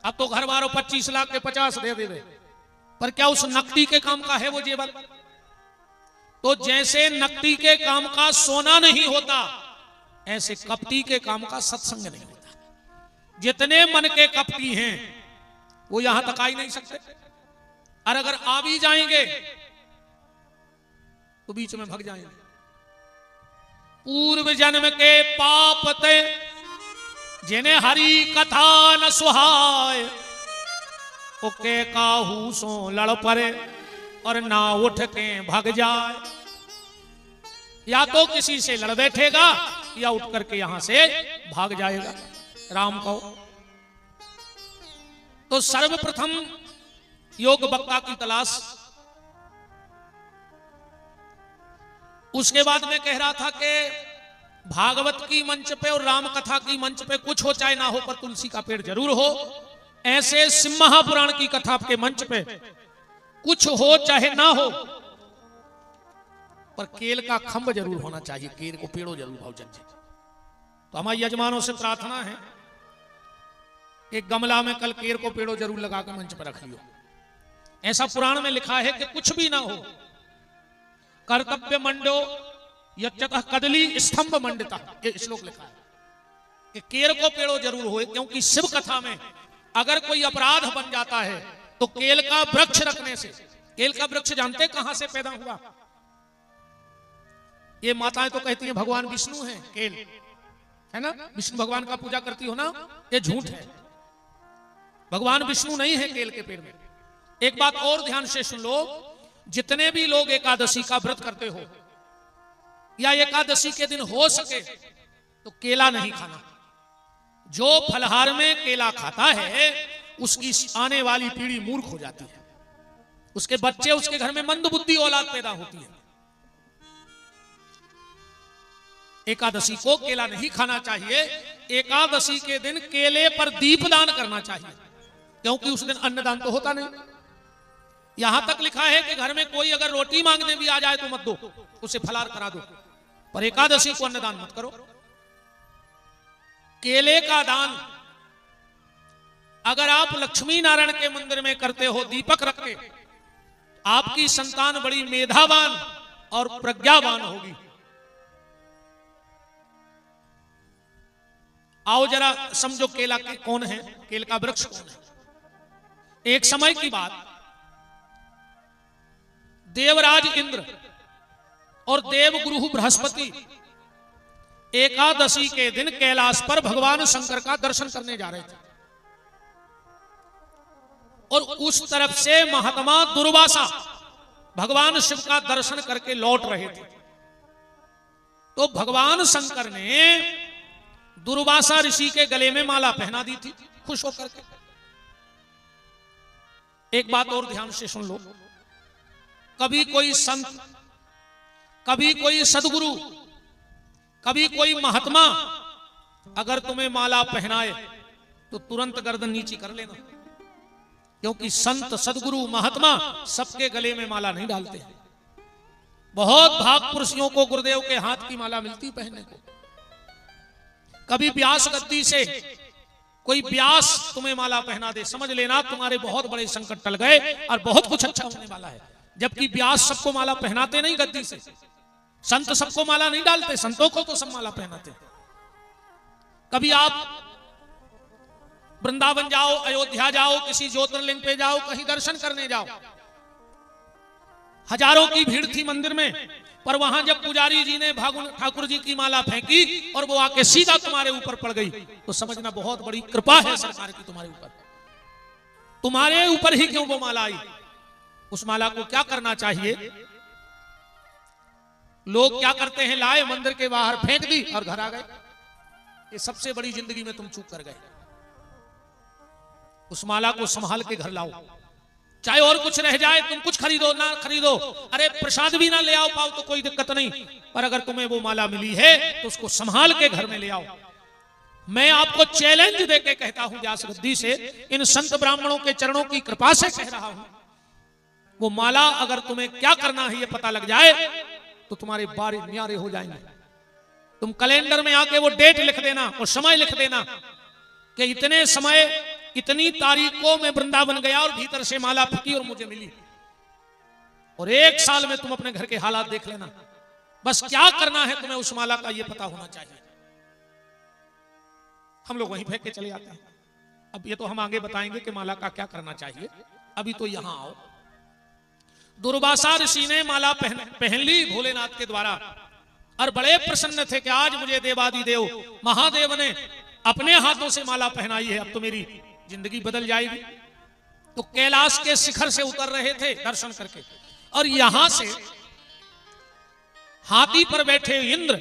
अब तो घर वालों 25 लाख के 50 दे देवे, पर क्या उस नकदी के काम का है वो जेवर? तो जैसे नकदी के काम का सोना नहीं होता, ऐसे कपटी के काम का सत्संग नहीं होता। जितने मन के कपटी हैं वो यहां तक आ ही नहीं सकते, और अगर आ भी जाएंगे तो बीच में भाग जाएंगे। पूर्व जन्म के पाप ते जिन्हें हरि कथा न सुहाय, ओके काहू सो लड़ पड़े और ना उठ के भाग जाए। या तो किसी से लड़ बैठेगा या उठ करके यहां से भाग जाएगा। राम कहो तो सर्वप्रथम योग वक्ता की तलाश। उसके बाद में कह रहा था कि भागवत की मंच पे और राम कथा की मंच पे कुछ हो चाहे ना हो, पर तुलसी का पेड़ जरूर हो। ऐसे सिंहापुराण की कथा के मंच पे कुछ हो चाहे ना हो, पर केल का खंभ जरूर होना चाहिए, केल को पेड़ो जरूर भाव चाहिए। तो हमारे यजमानों से प्रार्थना है, एक गमला में कल केर को पेड़ो जरूर लगा कर मंच पर रख लियो। ऐसा पुराण में लिखा है कि कुछ भी ना हो, कर्तव्य मंडो यच्चतः कदली स्तंभ मंडिता, ये श्लोक लिखा है कि केर को पेड़ो जरूर होए, क्योंकि शिव कथा में अगर कोई अपराध बन जाता है तो केल का वृक्ष रखने से, केल का वृक्ष जानते कहां से पैदा हुआ? ये माताएं तो कहती हैं भगवान विष्णु हैं केल, है ना, विष्णु भगवान का पूजा करती हो ना, ये झूठ है। भगवान विष्णु नहीं है केल के पेड़ में। एक बात और ध्यान से सुन लो, जितने भी लोग एकादशी का व्रत करते हो या एकादशी के दिन हो सके तो केला नहीं खाना। जो फलहार में केला खाता है उसकी आने वाली पीढ़ी मूर्ख हो जाती है, उसके बच्चे, उसके घर में मंद बुद्धि औलाद पैदा होती है। एकादशी को केला नहीं खाना चाहिए। एकादशी के दिन केले पर दीपदान करना चाहिए, क्योंकि उस दिन अन्नदान तो होता नहीं। यहां तक लिखा है कि घर में कोई अगर रोटी मांगने भी आ जाए तो मत दो, उसे फलार करा दो, पर एकादशी को अन्नदान मत करो। केले का दान अगर आप लक्ष्मी नारायण के मंदिर में करते हो दीपक रख के, आपकी संतान बड़ी मेधावान और प्रज्ञावान होगी। आओ जरा समझो केला के कौन है, केल का वृक्ष कौन है। एक समय की बात, देवराज इंद्र और देवगुरु बृहस्पति एकादशी के दिन कैलाश पर भगवान शंकर का दर्शन करने जा रहे थे, और उस तरफ से महात्मा दुर्वासा भगवान शिव का दर्शन करके लौट रहे थे। तो भगवान शंकर ने दुर्वासा ऋषि के गले में माला पहना दी थी, खुश होकर के। एक बात और ध्यान से सुन लो, कभी कोई संत, कभी कोई सदगुरु, कभी कोई महात्मा अगर तुम्हें माला पहनाए तो तुरंत गर्दन नीची कर लेना, क्योंकि संत, सदगुरु, महात्मा सबके गले में माला नहीं डालते। बहुत भाग पुरुषों को गुरुदेव के हाथ की माला मिलती पहनने को। कभी व्यास गद्दी से कोई व्यास तुम्हें माला पहना दे, समझ लेना तुम्हारे बहुत बड़े संकट टल गए और बहुत कुछ अच्छा होने वाला है। जबकि व्यास सबको माला पहनाते नहीं गद्दी से, संत सबको माला नहीं डालते, संतों को तो सब माला पहनाते। कभी आप वृंदावन जाओ, अयोध्या जाओ, किसी ज्योतिर्लिंग पे जाओ, कहीं दर्शन करने जाओ, हजारों की भीड़ थी मंदिर में, पर वहां जब पुजारी जी ने ठाकुर जी की माला फेंकी और वो आके सीधा तुम्हारे ऊपर पड़ गई, तो समझना बहुत बड़ी कृपा है सरकार की तुम्हारे ऊपर। तुम्हारे ऊपर ही क्यों वो माला आई? उस माला को क्या करना चाहिए? लोग क्या करते हैं, लाए मंदिर के बाहर फेंक दी और घर आ गए। ये सबसे बड़ी जिंदगी में तुम चूक कर गए। उस माला को संभाल के घर लाओ, चाहे और कुछ रह जाए, तुम कुछ खरीदो ना खरीदो, अरे प्रसाद भी ना ले आओ पाओ तो कोई दिक्कत नहीं, पर अगर तुम्हें वो माला मिली है तो उसको संभाल के घर में ले आओ। मैं आपको चैलेंज देके कहता हूं व्यास गद्दी से, इन संत ब्राह्मणों के चरणों की कृपा से कह रहा हूं, वो माला अगर तुम्हें क्या करना है ये पता लग जाए तो तुम्हारे बारे न्यारे हो जाएंगे। तुम कैलेंडर में आके वो डेट लिख देना और समय लिख देना कि इतने समय इतनी तारीख को मैं वृंदावन गया और भीतर से माला फटी और मुझे मिली। और एक साल में तुम अपने घर के हालात देख लेना। बस क्या करना है तुम्हें उस माला का ये पता होना चाहिए। हम लोग वहीं फेंक के चले आते हैं। अब ये तो हम आगे बताएंगे कि माला का क्या करना चाहिए, अभी तो यहां आओ। दुर्वासा ऋषि ने माला पहन ली भोलेनाथ के द्वारा और बड़े प्रसन्न थे कि आज मुझे देवादिदेव महादेव ने अपने हाथों से माला पहनाई है, अब तो मेरी जिंदगी बदल जाएगी। तो कैलाश के शिखर से उतर रहे थे दर्शन करके, और यहां से हाथी पर बैठे इंद्र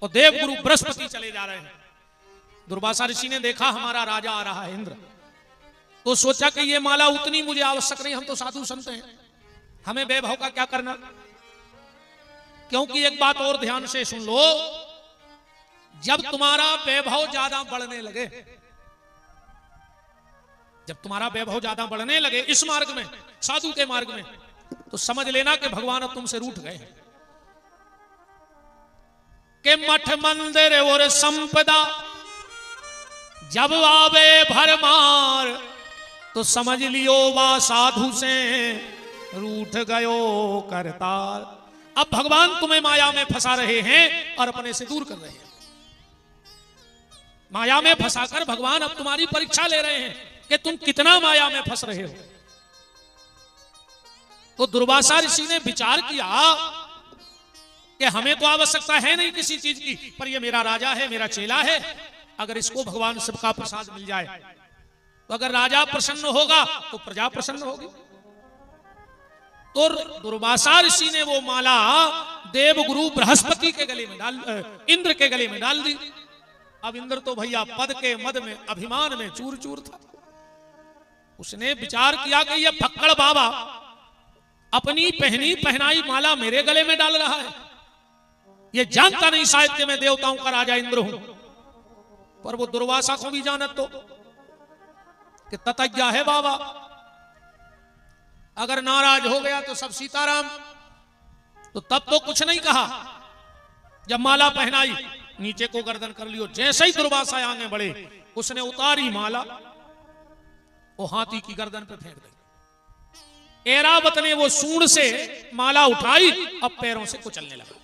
और देवगुरु बृहस्पति चले जा रहे हैं। दुर्वासा ऋषि ने देखा हमारा राजा आ रहा है इंद्र, तो सोचा कि ये माला उतनी मुझे आवश्यक नहीं, हम तो साधु संत हैं, हमें वैभव का क्या करना। क्योंकि एक बात और ध्यान से सुन लो, जब तुम्हारा वैभव ज्यादा बढ़ने लगे, जब तुम्हारा वैभव ज्यादा बढ़ने लगे इस मार्ग में, साधु के मार्ग में, तो समझ लेना कि भगवान अब तुमसे रूठ गए हैं। के मठ मंदिर और संपदा जब आवे भरमार, तो समझ लियो वा साधु से रूठ गयो करतार। अब भगवान तुम्हें माया में फंसा रहे हैं और अपने से दूर कर रहे हैं। माया में फंसाकर भगवान अब तुम्हारी परीक्षा ले रहे हैं कि तुम कितना माया में फंस रहे हो। तो दुर्वासा ऋषि ने विचार किया कि हमें तो आवश्यकता है नहीं किसी चीज की, पर ये मेरा राजा है, मेरा चेला है, अगर इसको भगवान शिव का प्रसाद मिल जाए तो अगर राजा प्रसन्न होगा तो प्रजा प्रसन्न होगी। तो दुर्वासा ऋषि ने वो माला देवगुरु बृहस्पति के गले में इंद्र के गले में डाल दी। अब इंद्र तो भैया पद के मद में अभिमान में चूर चूर था। उसने विचार किया कि ये फक्कड़ बाबा अपनी पहनी पहनाई माला मेरे गले में डाल रहा है, ये जानता नहीं शायद कि मैं देवताओं का राजा इंद्र हूं। पर वो दुर्वासा को भी जानत तो कि ततज्ञा है बाबा, अगर नाराज हो गया तो सब सीताराम, तो तब तो कुछ नहीं कहा। जब माला पहनाई नीचे को गर्दन कर लियो, जैसे ही दुर्वासा आगे बढ़े उसने उतारी माला, वो हाथी की गर्दन पे फेंक दी। ऐरावत ने वो सूंड से माला उठाई, अब पैरों से कुचलने लगा।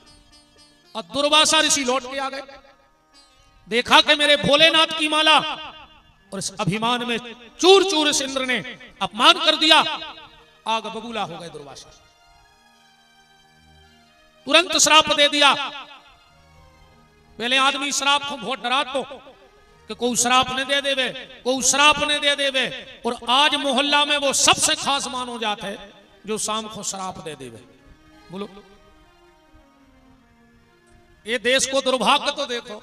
और दुर्वासा ऋषि लौट के आ गए, देखा कि मेरे भोलेनाथ की माला, और इस अभिमान में चूर चूर इस इंद्र ने अपमान कर दिया। आग बबूला हो गए दुर्वासा, तुरंत श्राप दे दिया। पहले आदमी श्राप को बहुत डरा तो कि कोई श्राप ने दे देवे, कोई श्राप ने दे देवे, और आज मोहल्ला में वो सबसे खास मानो जाता है जो शाम को श्राप दे देवे। बोलो, ये देश को दुर्भाग्य तो देखो,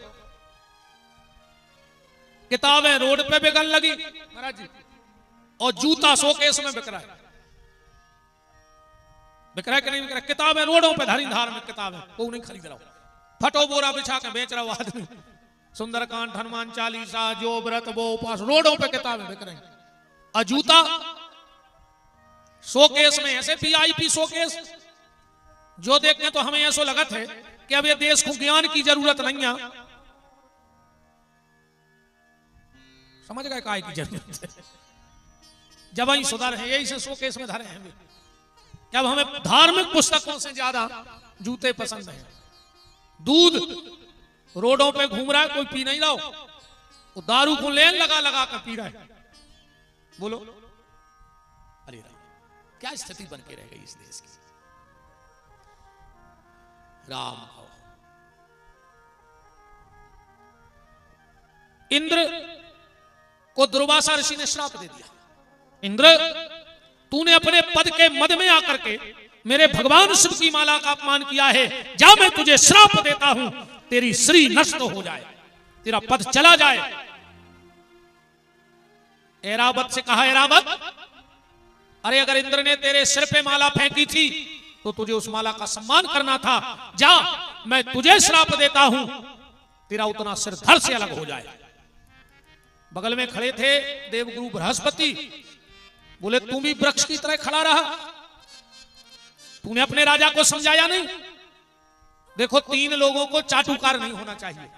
किताबें रोड पे बिकन लगी महाराज जी, और जूता शोकेस में बिक रहा है। बिक रहा है कि नहीं बिक रहा? किताबें रोडों पे धारी धार्मिक किताबें कोई नहीं खरीद रहा, फटो बोरा बिछा के बेच रहा आदमी। सुंदरकांड, हनुमान चालीसा, जो व्रत वो उपास, रोडों पे किताबें बिक रही। और जूता शोकेस में, ऐसे VIP शोकेस जो देखने तो हमें ऐसा लगत है कि अब ये देश को ज्ञान की जरूरत नहीं है। समझ गए काय की जरूरत है? जब ही सुधर है, यही से शोकेस में धरे हैं। जब हमें धार्मिक पुस्तकों से ज्यादा जूते पसंद हैं। दूध रोडों पे घूम रहा है, कोई पी नहीं रहा हो, वो दारू को लेन लगा लगा कर पी रहा है। बोलो, अरे क्या स्थिति बन के रह गई इस देश की। राम इंद्र को दुर्वासा ऋषि ने श्राप दे दिया। इंद्र, तूने अपने पद के मद में आकर के मेरे भगवान शिव की माला का अपमान किया है, जा मैं तुझे श्राप देता हूं, तेरी श्री नष्ट हो जाए, तेरा पद चला जाए। ऐरावत से कहा, ऐरावत, अरे अगर इंद्र ने तेरे सिर पे माला फेंकी थी तो तुझे उस माला का सम्मान करना था। जा, मैं तुझे श्राप देता हूं, तेरा उतना सिर धड़ से अलग हो जाए। बगल में खड़े थे देवगुरु बृहस्पति, बोले तू भी वृक्ष की तरह खड़ा रहा, तूने अपने राजा को समझाया नहीं। देखो, 3 लोगों को चाटुकार नहीं होना चाहिए।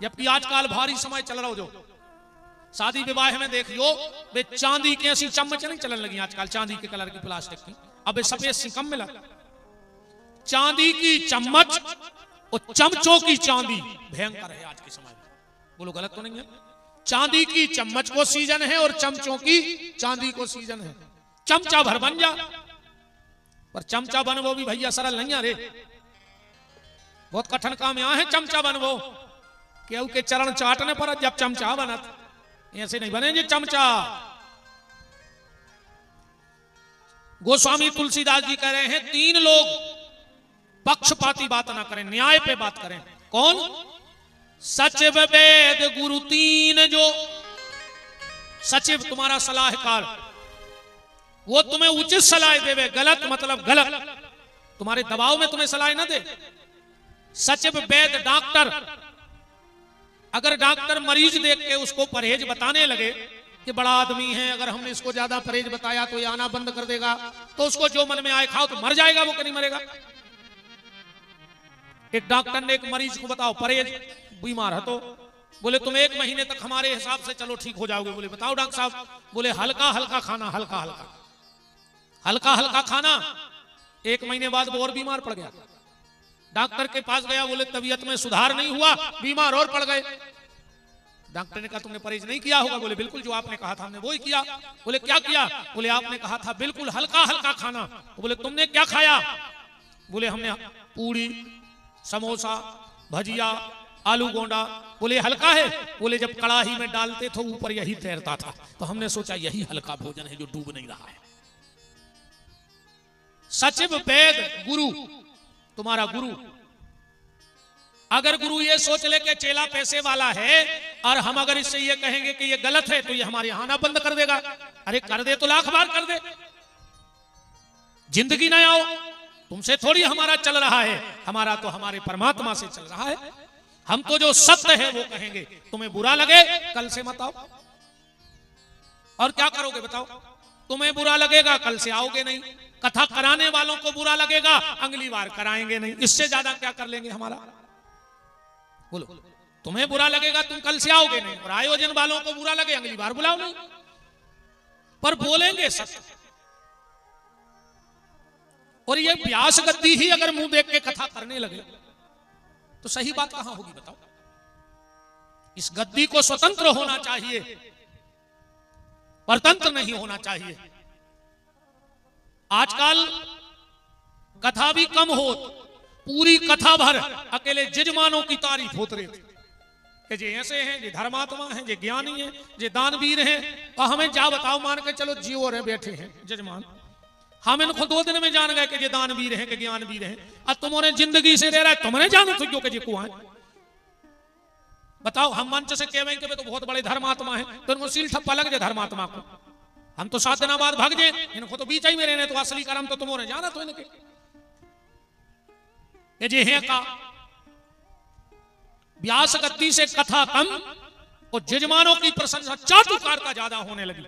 जबकि आजकल भारी समय चल रहा हो, जो शादी विवाह में देख लो, वे चांदी की ऐसी चम्मच नहीं चलन लगी आजकल, चांदी के कलर की प्लास्टिक की। अब सफेद सी कम मिला, चांदी की चम्मच और चमचों की चांदी भयंकर है आज के समय में। बोलो, गलत तो नहीं है? चांदी की चम्मच को सीजन है और चमचों की चांदी को सीजन है। चमचा भर बन जा, पर चमचा बन वो भी भैया सरल नहीं है रे, बहुत कठिन काम यहाँ है। चमचा बन वो केहू के चरण चाटने पर जब चमचा बनत, ऐसे नहीं बने जी चमचा। गोस्वामी तुलसीदास जी कह रहे हैं, 3 लोग पक्षपाती बात ना करें, न्याय पे बात करें। कौन? सचिव, वेद, गुरु, 3 जो। सचिव तुम्हारा सलाहकार, वो तुम्हें उचित सलाह देवे, गलत मतलब गलत, तुम्हारे दबाव में तुम्हें सलाह ना दे। सचिव, वेद, डॉक्टर, अगर डॉक्टर मरीज देख के उसको परहेज बताने लगे कि बड़ा आदमी है, अगर हमने इसको ज्यादा परहेज बताया तो ये आना बंद कर देगा, तो उसको जो मन में आए खाओ, तो मर जाएगा वो कि नहीं मरेगा? एक डॉक्टर ने एक मरीज को बताओ परहेज, बीमार है तो बोले तुम 1 महीने तक हमारे हिसाब से चलो ठीक हो जाओगे। बोले बताओ डॉक्टर साहब? बोले हल्का हल्का खाना, हल्का हल्का, हल्का हल्का खाना, 1 महीने बाद वो और बीमार पड़ गया। डॉक्टर के पास गया, बोले तबीयत में सुधार नहीं हुआ, बीमार और पड़ गए। डॉक्टर ने कहा तुमने परहेज नहीं किया होगा। बोले बिल्कुल, जो आपने कहा था हमने वही किया। बोले क्या किया? बोले आपने कहा था बिल्कुल हल्का हल्का खाना। बोले तुमने क्या खाया? बोले हमने पूड़ी, समोसा, भजिया, आलू गोंडा। बोले हल्का है? बोले जब कड़ाही में डालते तो ऊपर यही तैरता था, तो हमने सोचा यही हल्का भोजन है जो डूब नहीं रहा है। सचिव वेद गुरु, तुम्हारा गुरु, अगर गुरु ये सोच ले कि चेला पैसे वाला है और हम अगर इससे ये कहेंगे कि ये गलत है तो ये हमारे यहां आना बंद कर देगा। अरे कर दे तो लाख बार कर दे, जिंदगी ना आओ, तुमसे थोड़ी हमारा चल रहा है, हमारा तो हमारे परमात्मा से चल रहा है। हम तो जो सत्य है वो कहेंगे। तुम्हें बुरा लगे कल से मत आओ। और क्या करोगे बताओ? तुम्हें बुरा लगेगा कल से आओगे नहीं। कथा कराने वालों को बुरा लगेगा, अगली बार कराएंगे नहीं। इससे ज्यादा क्या कर लेंगे हमारा? बोलो, तुम्हें बुरा लगेगा तुम कल से आओगे नहीं, और आयोजन वालों को बुरा लगे अगली बार बुलाओ नहीं। पर बोलेंगे सत्य। और ये व्यास गद्दी ही अगर मुंह देख के कथा करने लगे तो सही बात कहां होगी बताओ? इस गद्दी को स्वतंत्र होना चाहिए, परतंत्र नहीं होना चाहिए। आजकल कथा भी कम हो, पूरी कथा भर अकेले जजमानों की तारीफ होते रहे कि जे ऐसे हैं, जे धर्मात्मा हैं, जे ज्ञानी हैं, जे दानवीर हैं। और हमें जा बताओ, मान के चलो जियो रहे बैठे हैं जजमान, हम इनको 2 दिन में जान गए कि जे दानवीर हैं कि ज्ञानवीर हैं। और तुमने जिंदगी से रह रहा है, तुमने जानो तो कि जे कुआं है। बताओ, हम मंच से कहें कि तो बहुत बड़े धर्मात्मा हैं, तो इनको सील ठप्पा लग जाए धर्मात्मा को। हम तो 7 दिन बाद भाग जाए, इनको तो बीच ही में रहने, तो असली कर्म तो तुमने जाना तो इनके ये जे हैं का। व्यास गद्दी से कथा कम और जजमानों की प्रशंसा चाटुकारता ज्यादा होने लगी।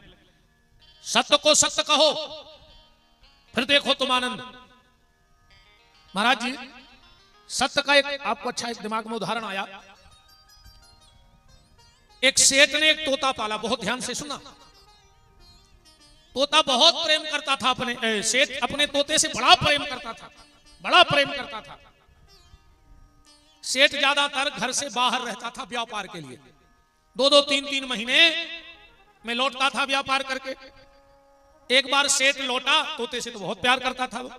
सत्य को सत्य कहो, फिर देखो तुम आनंद। महाराज जी, सत्य का एक आपको अच्छा एक दिमाग में उदाहरण आया। एक सेठ ने एक तोता पाला, बहुत ध्यान से सुना। तोता बहुत प्रेम करता था अपने, सेठ अपने तोते से बड़ा प्रेम करता था, बड़ा प्रेम करता था। सेठ ज्यादातर घर से बाहर रहता था व्यापार के लिए, 2-2, 3-3 महीने में लौटता था व्यापार करके। एक बार सेठ लौटा, तोते से तो बहुत प्यार करता था वो।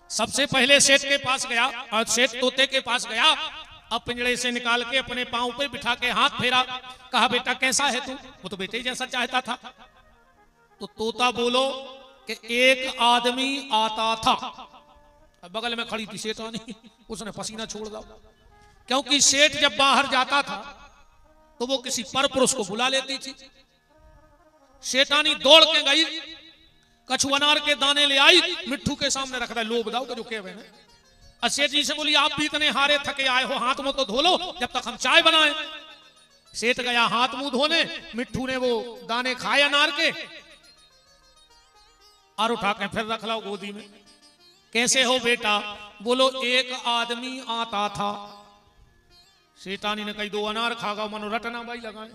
सबसे पहले सेठ के पास गया और सेठ तोते के पास गया, अब पिंजड़े से निकाल के अपने पांव पे बिठा के हाथ फेरा, कहा बेटा कैसा है तू? वो तो बेटे जैसा चाहता था। तो तोता बोलो कि एक आदमी आता था, बगल में खड़ी थी सेठानी, उसने पसीना छोड़ दिया। क्योंकि सेठ जब बाहर जाता था तो वो किसी परपुरुष को बुला लेती थी। सेठानी दौड़ के गई, कछु अनार के दाने ले आई, मिट्ठू के सामने रख दिया, लोभ दाओ जो कहे हुए। सेठ जी से बोली आप भी इतने हारे थके आए हो, हाथ मुंह तो धो लो जब तक हम चाय बनाए। सेठ गया हाथ मुंह धोने, मिट्ठू ने वो दाने खाए अनार के और उठा के फिर रख लो गोदी में। कैसे हो बेटा? बोलो एक आदमी आता था। सेठानी ने कही 2 अनार खागा, मनो रटना भाई लगाए।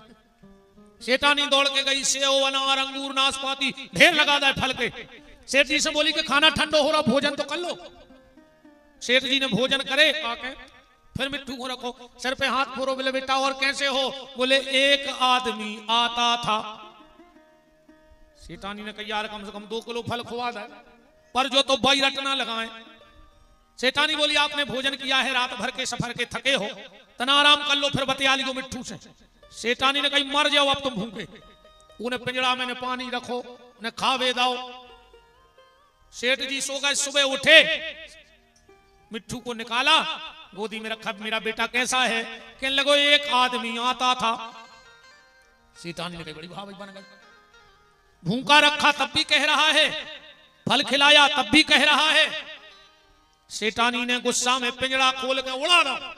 सेठानी दौड़ के गई, सेव, अनार, अंगूर, नाशपाती ढेर लगा दे फल के। सेठ जी से बोली कि खाना ठंडा हो रहा, भोजन तो कर लो। सेठ जी ने भोजन करे आके, फिर मिट्ठू को रखो, सर पे हाथ फोरो। बोले बेटा और कैसे हो? बोले एक आदमी आता था। सेठानी ने कहा यार कम से कम 2 किलो फल खुआ दे, पर जो तो भाई रटना लगाए। सेठानी बोली आपने भोजन किया है, रात भर के सफर के थके हो, तना आराम कर लो, फिर बतिया लियो मिट्ठू से। सेठानी ने कही मर जाओ अब तुम भूखे। उन्हें पिंजड़ा में पानी रखो, उन्हें खावे दाओ। सेठ जी सो गए, सुबह उठे, मिट्ठू को निकाला, गोदी में रखा, मेरा बेटा कैसा है? कहने लगो एक आदमी आता था। सेठानी ने कही बड़ी भावुक बन गई। भूखा रखा तब भी कह रहा है, फल खिलाया तब भी कह रहा है। सेठानी ने गुस्सा में पिंजड़ा खोल के उड़ा रहा।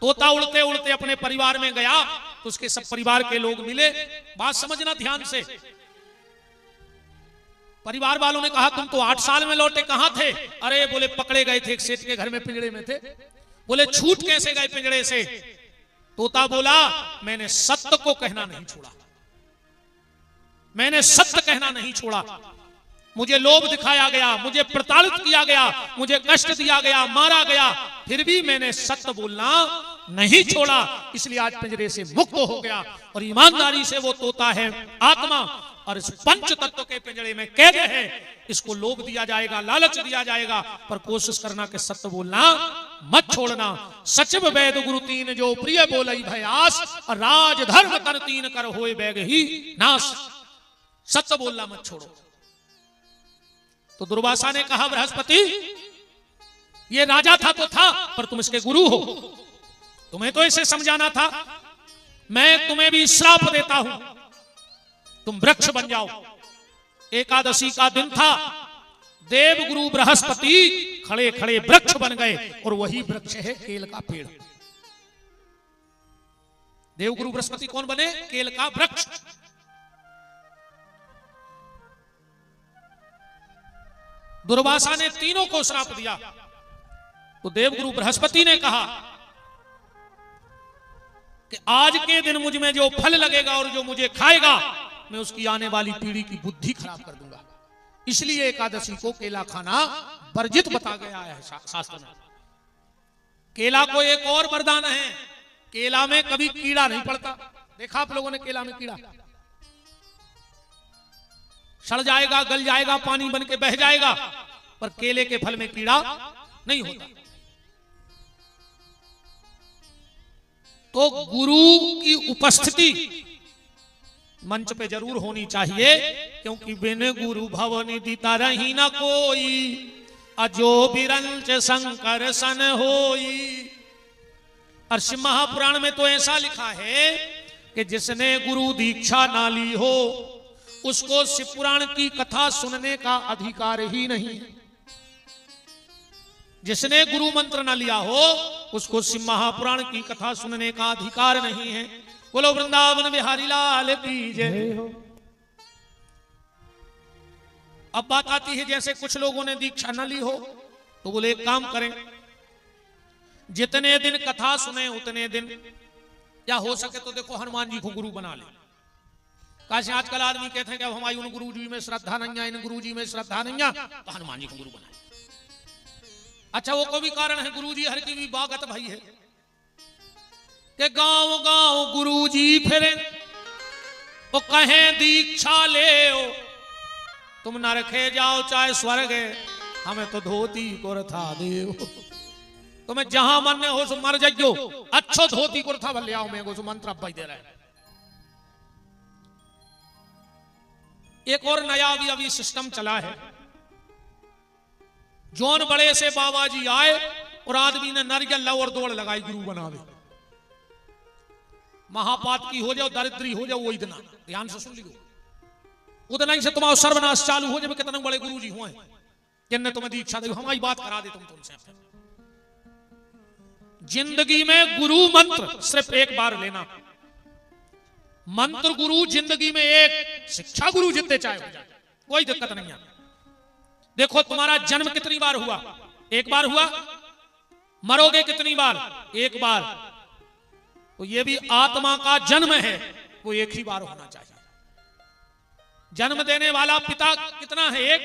तोता उड़ते उड़ते अपने परिवार में गया तो उसके सब परिवार के लोग मिले। बात समझना ध्यान से। परिवार वालों ने कहा तुम तो 8 साल में लौटे, कहां थे? अरे बोले पकड़े गए थे, एक सेठ के घर में पिंजड़े में थे। बोले छूट कैसे गए पिंजड़े से? तोता बोला मैंने सत्य को कहना नहीं छोड़ा, मैंने सत्य कहना नहीं छोड़ा। मुझे लोभ दिखाया गया, मुझे प्रताड़ित किया गया, मुझे कष्ट दिया गया, मारा गया, फिर भी मैंने सत्य बोलना नहीं छोड़ा, इसलिए आज पिंजरे से मुक्त हो गया और ईमानदारी से वो तोता है आत्मा और इस पंच तत्व के पिंजरे में कैद है। इसको लोभ दिया जाएगा, लालच दिया जाएगा, पर कोशिश करना कि सत्य बोलना मत छोड़ना। सचिव वैद गुरु तीन जो प्रिय बोलई भयास, राज धर्म कर तीन कर होए बैग ही नाश। सत्य बोलना मत छोड़ो। तो दुर्वासा ने कहा बृहस्पति ये राजा था तो था, पर तुम इसके गुरु हो, तुम्हें तो इसे समझाना था। मैं तुम्हें भी श्राप देता हूं, तुम वृक्ष बन जाओ। एकादशी का दिन था, देव गुरु बृहस्पति खड़े खड़े वृक्ष बन गए और वही वृक्ष है केल का पेड़। देवगुरु बृहस्पति कौन बने? केल का वृक्ष। दुर्वासा ने तीनों को श्राप दिया तो देवगुरु बृहस्पति ने कहा कि आज के दिन मुझ में जो फल लगेगा और जो मुझे खाएगा मैं उसकी आने वाली पीढ़ी की बुद्धि खराब कर दूंगा। इसलिए एकादशी को केला खाना वर्जित बता गया है शास्त्र में। केला को एक और वरदान है, केला में कभी कीड़ा नहीं पड़ता। देखा आप लोगों ने केला में कीड़ा? सड़ जाएगा, गल जाएगा, पानी बन के बह जाएगा, पर केले के फल में कीड़ा नहीं होता। तो गुरु की उपस्थिति मंच पे जरूर होनी चाहिए, क्योंकि बिन गुरु भवन दिता रही न कोई, अजो बिरंच शंकर सन होई। और शिव महापुराण में तो ऐसा लिखा है कि जिसने गुरु दीक्षा ना ली हो उसको शिव पुराण की कथा सुनने का अधिकार ही नहीं। जिसने गुरु मंत्र न लिया हो उसको शिव महापुराण की कथा सुनने का अधिकार नहीं है। बोलो वृंदावन बिहारी लाल की जय। अब बात आती है, जैसे कुछ लोगों ने दीक्षा न ली हो तो बोले एक काम करें, जितने दिन कथा सुने उतने दिन, या हो सके तो देखो हनुमान जी को गुरु बना ले। कैसे आजकल आदमी कहते हैं कि अब हमारी उन गुरु जी में श्रद्धा नहीं है, इन गुरु जी में श्रद्धा नहीं है, तो हनुमान जी को गुरु बनाए। अच्छा वो कोई भी कारण है, गुरु जी हर की भी बागत भाई है कि गांव गांव गुरु जी फिरे, वो कहें दीक्षा ले ओ, तुम न रखे जाओ चाहे स्वर्ग, हमें तो धोती कुर्ता देव। तुम्हें जहां मन हो सो मर जाइयो, अच्छो धोती कुर्ता भले आओ, मैं को मंत्र भाई दे रहा है। एक और नया भी अभी सिस्टम चला है, जौन बड़े से बाबा जी आए और आदमी ने नारियल और दौड़ लगाई गुरु बनावे। महापात की हो जाओ, दरिद्री हो जाओ, वो इतना ध्यान से सुन लियो, उतना ही से तुम्हारा सर्वनाश चालू हो जाए। कितने बड़े गुरु जी हुए जिनने तुम्हें दीक्षा दी, हमारी बात करा दे तुमसे। जिंदगी में गुरु मंत्र सिर्फ एक बार लेना। मंत्र गुरु जिंदगी में एक, शिक्षा गुरु जितने चाहे हो जाए, कोई दिक्कत नहीं है। देखो तुम्हारा जन्म कितनी बार हुआ? एक बार हुआ। मरोगे कितनी बार? एक बार। तो ये भी आत्मा का जन्म है, वो एक ही बार होना चाहिए। जन्म देने वाला पिता कितना है?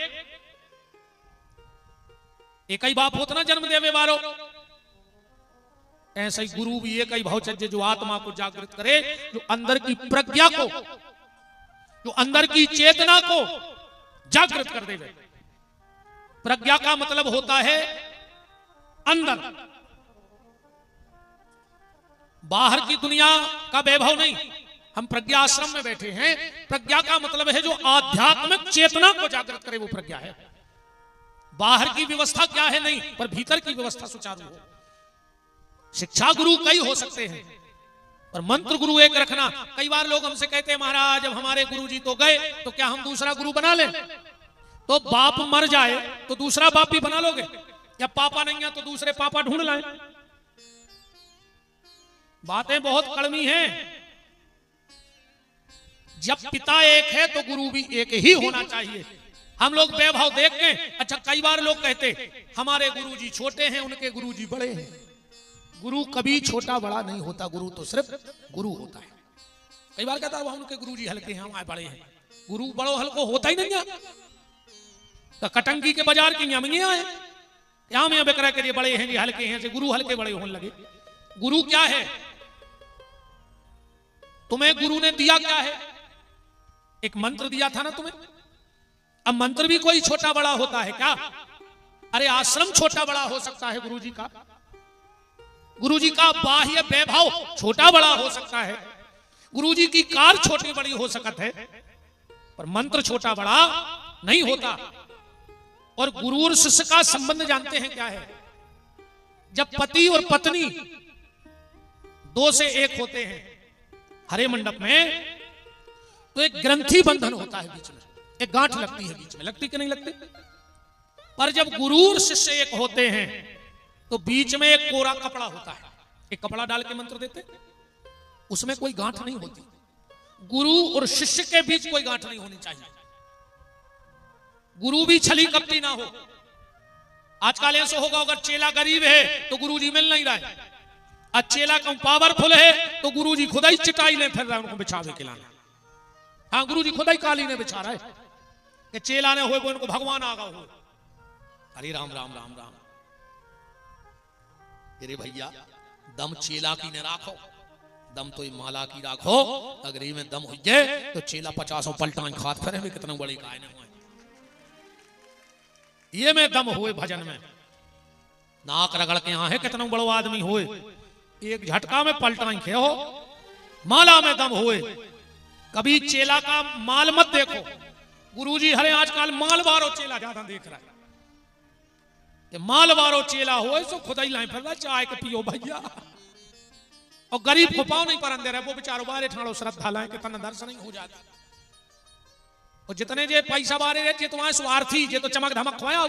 एक ही बाप होता ना जन्म देवे वालों। ऐसा ही गुरु भी एक ही भावचर्य, जो आत्मा को जागृत करे, जो अंदर की प्रज्ञा को, जो अंदर की चेतना को जागृत कर देवे। प्रज्ञा का मतलब होता है अंदर, बाहर की दुनिया का वैभव नहीं। हम प्रज्ञा आश्रम में बैठे हैं, प्रज्ञा का मतलब है जो आध्यात्मिक चेतना को जागृत करे, वो प्रज्ञा है। बाहर की व्यवस्था क्या है नहीं, पर भीतर की व्यवस्था सुचारू हो। शिक्षा गुरु कई हो सकते हैं, पर मंत्र गुरु एक रखना। कई बार लोग हमसे कहते हैं महाराज जब हमारे गुरु जी तो गए, तो क्या हम दूसरा गुरु बना लें? तो बाप मर जाए तो दूसरा बाप भी बना लोगे, या पापा नहीं है तो दूसरे पापा ढूंढ लाएं? बातें बहुत कड़वी हैं। जब पिता एक है तो गुरु भी एक ही होना चाहिए। हम लोग वैभव देख के, अच्छा कई बार लोग कहते हमारे गुरु जी छोटे हैं, उनके गुरु जी बड़े हैं। गुरु कभी छोटा बड़ा नहीं होता, गुरु तो सिर्फ गुरु होता है। कई बार कहता है उनके गुरु जी हल्के हैं, हमारे बड़े हैं। गुरु बड़ो हल्को होता ही नहीं है। तो कटंगी के बाजार की यमियां आए यहाँ में बिक्रा के लिए बड़े हैं जी हल्के हैं से गुरु हल्के बड़े होने लगे। गुरु क्या है? तुम्हें गुरु ने दिया क्या है? एक मंत्र दिया था ना तुम्हें। अब मंत्र भी कोई छोटा बड़ा होता है क्या? अरे आश्रम छोटा बड़ा हो सकता है गुरु जी का, गुरु जी का बाह्य वैभव छोटा बड़ा हो सकता है, गुरु जी की कार छोटी बड़ी हो सकती है, पर मंत्र छोटा बड़ा नहीं होता। और गुरु और शिष्य का संबंध जानते हैं क्या है? जब पति और पत्नी दो से एक होते हैं हरे मंडप में, तो एक ग्रंथि बंधन होता है बीच में, एक गांठ लगती है बीच में, लगती कि नहीं लगती? पर जब गुरु और शिष्य एक होते हैं तो बीच में एक कोरा कपड़ा होता है, एक कपड़ा डाल के मंत्र देते, उसमें कोई गांठ नहीं होती। गुरु और शिष्य के बीच कोई गांठ नहीं होनी चाहिए। गुरु भी छली कपटी ना हो। आजकल ऐसा होगा अगर चेला गरीब है तो गुरु जी मिल नहीं रहा है, और चेला कम पावरफुल है तो गुरु जी खुदा ही चिटाई ले फिर रहा है उनको बिछावे के लाने। हाँ, गुरु जी खुदा ही काली ने बिछा रहा है कि चेला ने हो उनको भगवान आगा हो। अरे राम राम राम राम। अरे भैया दम चेला की ने राखो, दम तो माला की राखो। अगर ये में दम हो जाए तो चेला 50 पलटा खात करे में कितना बड़ी गाय ने हुए। ये में दम हुए भजन में नाक रगड़ के यहाँ है कितना बड़ो आदमी होए, एक झटका में पलटा खे हो। माला में दम हुए। कभी चेला का माल मत देखो। गुरुजी हरे आजकल माल वारो चेला ज्यादा देख रहा है। ये माल वारो चेला हो सो खुदा ही लाई फिर चाय के पियो भैया। और गरीब को पाँव नहीं परन दे रहे, वो बेचारो बारे ठाणो श्रद्धा लाए कि तना दर्शन नहीं हो जाता। और जितने जे पैसा बारे रहे जे तुम्हारे स्वार्थी जे तो चमक धमक खोया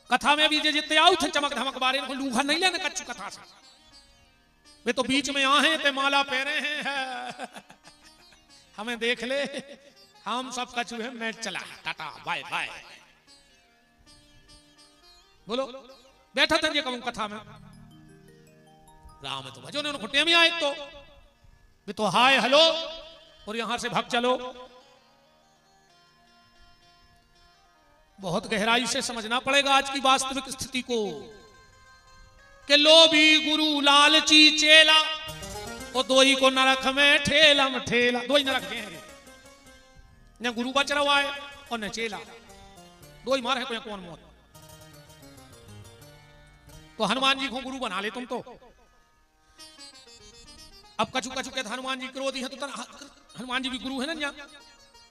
कथा में भी जे जितने आउ थे चमक धमक बारे को लूहा नहीं लेने कच्चू कथा से। वे तो बीच में आहे ते माला पहरे हैं हमें देख ले, हम सब कचू है। मैं चला टाटा बाय बाय। बोलो बैठा था ये कहूं कथा में राम तो भजो ने उनको टेम आए तो वे तो हाय हेलो और यहां से भाग चलो। बहुत गहराई से समझना पड़ेगा आज की वास्तविक स्थिति को कि लोभी गुरु लालची चेला और दो ही को नरक में ठेलम ठेला। दो ही नरक हैं, न गुरु बच रहा है और न चेला, दो ही मार है कोई कौन मौत। तो हनुमान जी को गुरु बना ले तुम तो। अब कछु कछु कहते हनुमान जी क्रोधी है तो हनुमान जी भी गुरु है ना यहाँ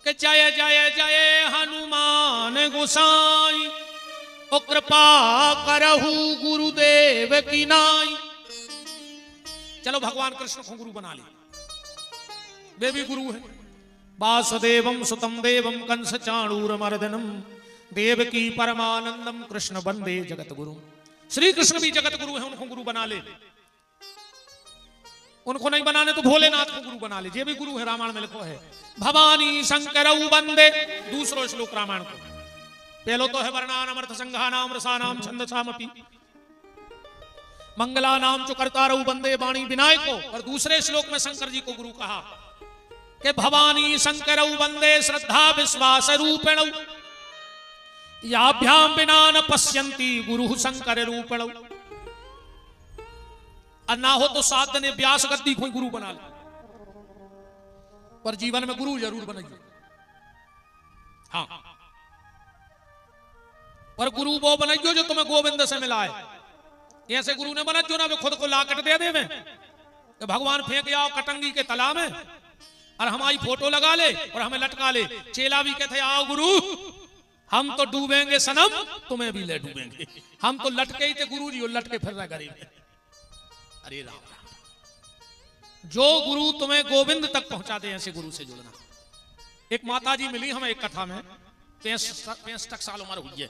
के जय जय जय हनुमान गोसाई ओ कृपा करहु गुरुदेव की नाई। चलो भगवान कृष्ण को गुरु बना ले, वे भी गुरु है। वासुदेवम सुतम देवम कंस चाणूर मर्दनम देवकी परमानंदम कृष्ण वंदे जगत गुरु। श्री कृष्ण भी जगत गुरु है, उनको गुरु बना ले। उनको नहीं बनाने तो भोलेनाथ को गुरु बना ले, ये भी गुरु है। रामायण में लिखो है भवानी शंकरऊ वंदे। दूसरो श्लोक रामायण को पहलो तो है वर्णानामर्थ संघानाम रसानाम छंदसामपि मंगलानाम च कर्तारऊ वंदे वाणी विनायको। और दूसरे श्लोक में शंकर जी को गुरु कहा कि भवानी शंकरऊ वंदे श्रद्धा विश्वास रूपेण याभ्याम बिना न पश्यन्ति गुरु शंकर रूपेण। और ना हो तो साध ने व्यास गद्दी कोई गुरु बना ले, पर जीवन में गुरु जरूर बनेगी। हाँ, पर गुरु वो बनाइयो जो तुम्हें गोविंद से मिला है। ऐसे गुरु ने बना जो ना वे खुद को लाकट दे दे में कि भगवान फेंक आओ कटंगी के तालाब में और हमारी फोटो लगा ले और हमें लटका ले। चेला भी कहते आओ गुरु हम तो डूबेंगे सनम, तुम्हें भी ले डूबेंगे। हम तो लटके ही थे गुरु जी, और लटके फिर रहा गरीब। अरे राम राम। जो गुरु तुम्हें गोविंद तक पहुंचा दे ऐसे गुरु से जुड़ना। एक माता जी मिली हमें एक कथा में, 65 साल उम्र हुई है।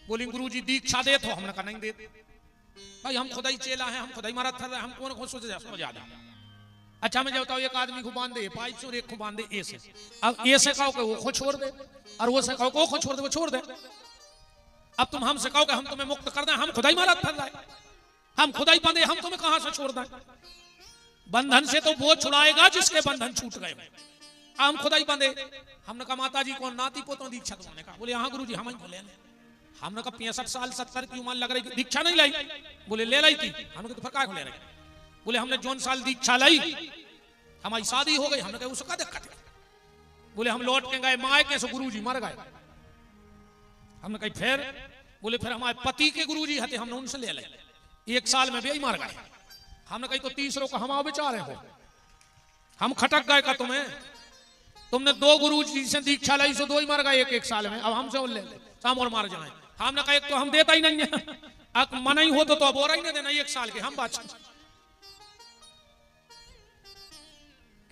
बोली गुरु जी दीक्षा दे, तो हमने कहा नहीं दे भाई, हम खुदा ही चेला है, हम खुदा ही मारा था, हम कौन सोच समझा दे। अच्छा मैं बताऊँ एक आदमी को बांध दे पाइप से और एक को बांध दे ए से। अब ए से कहो कि वो खुद छोड़ दे और वो से कहो कि वो खुद छोड़ दे, वो छोड़ दे। अब तुम हमसे कहो कि हम तुम्हें मुक्त कर दें, हम खुदा ही मारा था, हम खुदा ही बंधे, हम तुम्हें कहां से छोड़ दें। बंधन से तो वो छुड़ाएगा जिसके बंधन छूट गए। हम खुदा ही बंदे। हमने कहा माता जी कौन नाती पोतों दीक्षा? तुमने कहा बोले हाँ गुरु जी हम ही बोले। हमने कहा 65 साल 70 की उम्र लग रही, दीक्षा नहीं लाई? बोले ले लाई थी। हमने कहा तो फिर क्या ले रही? बोले हमने जोन साल दीक्षा लाई हमारी शादी हो गई। हमने कहा उसका दिक्कत है। बोले हम लौट के गए माए कैसे गुरु जी मर गए। हमने कहा फिर? बोले फिर हमारे पति के गुरु जी हते हमने उनसे ले लाई, 1 साल में भी मर गए। हमने कही तो तीसरों का हम बेचारे हो, हम खटक गए का तुम्हें? तुमने 2 गुरु जी से दीक्षा लाई सो 2 ही मर गए 1 साल में, अब हमसे ले ले हम और मार जाए। हमने कहा एक तो हम देता ही नहीं है, अब मना ही हो तो अब और ही नहीं देना 1 साल के हम बात।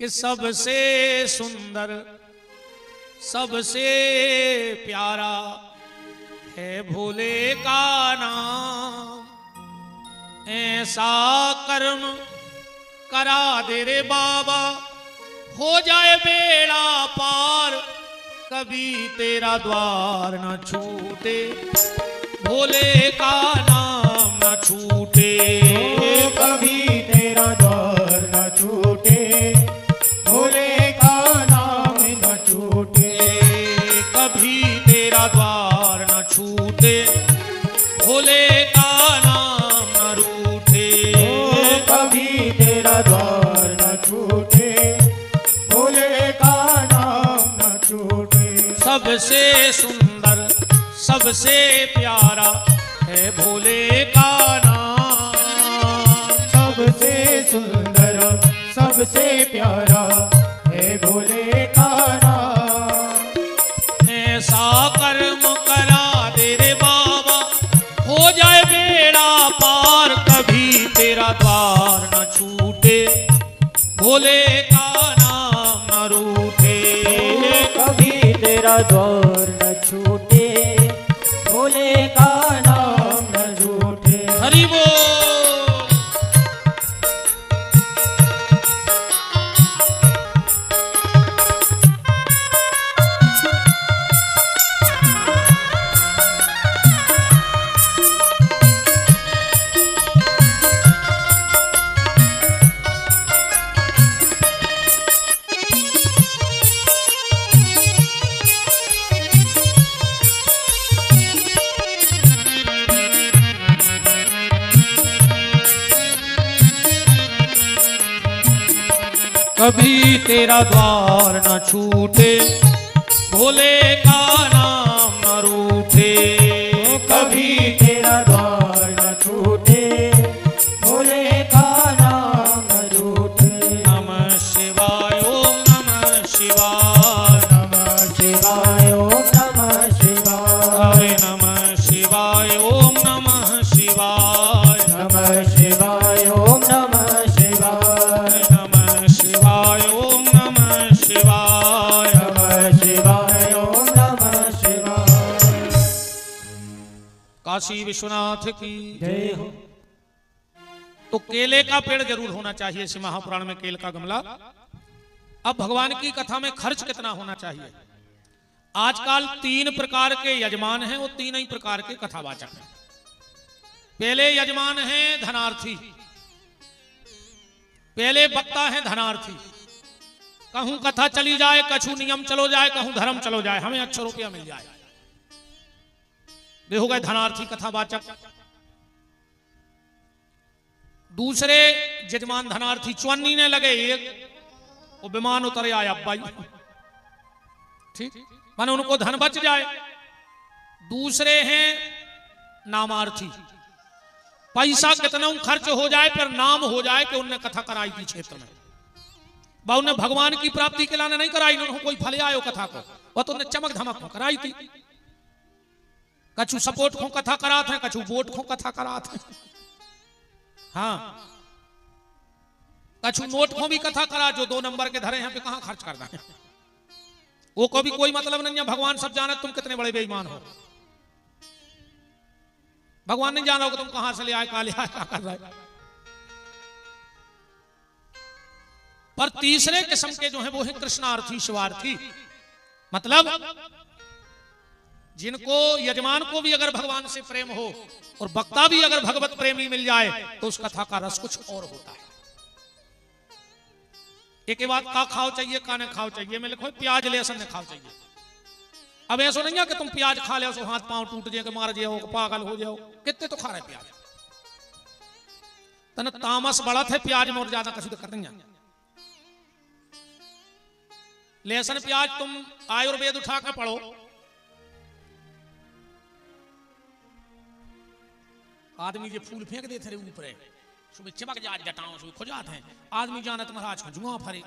कि सबसे सुंदर सबसे प्यारा है भोले का नाम, ऐसा कर्म करा दे रे बाबा हो जाए बेड़ा पार, कभी तेरा द्वार न छूटे भोले का नाम न छूटे। कभी तेरा द्वार न छूटे भोले का नाम न छूटे। कभी तेरा द्वार न छूटे भोले का नाम न रूठे। कभी तेरा द्वार न छूटे भोले का नाम न छूटे। सबसे सुंदर सबसे प्यारा है भोले का नाम, सबसे सुंदर सबसे प्यारा है भोले का नाम। ऐसा कर्म करा दे रे बाबा हो जाए बेड़ा पार, कभी तेरा द्वार न छूटे भोले का नाम न रूठे। कभी तेरा द्वार न छूटे भोले का नाम न रूठे। हरि बोल। कभी तेरा द्वार न छूटे भोले का नाम न रूठे। कभी तेरा द्वार न छूटे भोले का नाम न रूठे। नमः शिवाय ओम नमः शिवाय। नमः शिवाय ओम नमः शिवाय। हरे नमः शिवाय ओम नमः शिवाय। नमः शिवाय ओम नमः शिवाय। नमः शिवाय ओम नमः शिवाय। नमः शिवाय ओम नमः शिवाय। काशी विश्वनाथ की जय हो। तो केले का पेड़ जरूर होना चाहिए इस महापुराण में, केले का गमला। अब भगवान की कथा में खर्च कितना होना चाहिए? आजकल 3 प्रकार के यजमान हैं, वो 3 ही प्रकार के कथावाचक हैं। पहले यजमान हैं धनार्थी, पहले वक्ता है धनार्थी। कहूं कथा चली जाए, कछु नियम चलो जाए, कहूं धर्म चलो जाए, हमें अच्छा रुपया मिल जाए, वे हो गए धनार्थी कथावाचक। दूसरे यजमान धनार्थी चुन्नी ने लगे एक, वो विमान उतरे आया भाई, ठीक माने उनको धन बच जाए। दूसरे हैं नामार्थी, पैसा कितना खर्च हो जाए पर नाम हो जाए कि उनने कथा कराई थी क्षेत्र में, उन्हें भगवान की प्राप्ति के लाने नहीं कराई, उन्होंने कोई फले आयो कथा को, वह तो उन्हें चमक धमक को कराई थी। कछु सपोर्ट को कथा कराते हैं, कछु वोट को कथा कराते हैं, हाँ कछु नोट को भी कथा करा, जो 2 नंबर के धरे हैं पे कहां खर्च करना है, वो को भी कोई मतलब नहीं है। भगवान सब जाने तुम कितने बड़े बेईमान हो, भगवान नहीं जाना हो कि तुम कहां से ले आए, कहां ले आए, क्या कर रहे। पर तीसरे किस्म के जो है वो है कृष्णार्थी शिवार्थी, मतलब जिनको यजमान को भी अगर भगवान से प्रेम हो और वक्ता भी अगर भगवत प्रेमी मिल जाए तो उस कथा का रस कुछ और होता है। एक बात का खाओ चाहिए, का नहीं खाओ चाहिए में लिखो प्याज लहसुन ने खाओ चाहिए। अब ऐसा नहीं है कि तुम प्याज खा ले सो हाथ पांव टूट जाए, मार जाओ, पागल हो जाओ। कितने तो खा रहे प्याज, तने तामस बढ़त है प्याज में और ज्यादा कसी दिक्कत नहीं है। लहसुन प्याज तुम आयुर्वेद उठा के पढ़ो, आदमी जो फूल फेंक देते रहे ऊपर सुबह चिपक जा जटाओं से खुजाते हैं, आदमी जानत महाराज को जुआ फरे।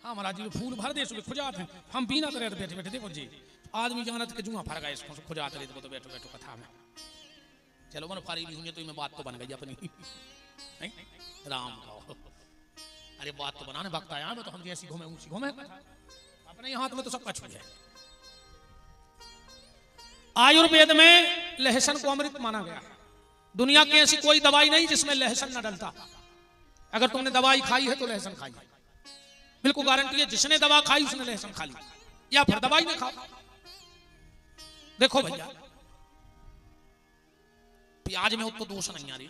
हाँ महाराज जी फूल भर दे सुबह खुजाते हैं, हम पीना करे तो बैठे बैठे देखो जी आदमी जानत के जुआ फर गए इसको खुजाते रहे तो बैठो बैठो कथा में। चलो मन फारी भी हुई तो मैं बात तो बन गई अपनी नहीं राम का। अरे बात तो बनाने वक्त आया मैं तो हम जैसी घूमे ऊंची घूमे अपने हाथ में तो सब कुछ है। आयुर्वेद में लहसुन को अमृत माना गया। दुनिया की ऐसी कोई दवाई नहीं जिसमें लहसुन न डलता। अगर तुमने दवाई खाई है तो लहसुन खाई, बिल्कुल गारंटी है। जिसने दवा खाई उसने लहसुन खा ली, या फिर दवाई न खाओ। देखो भैया प्याज में तो दोष नहीं आ रही,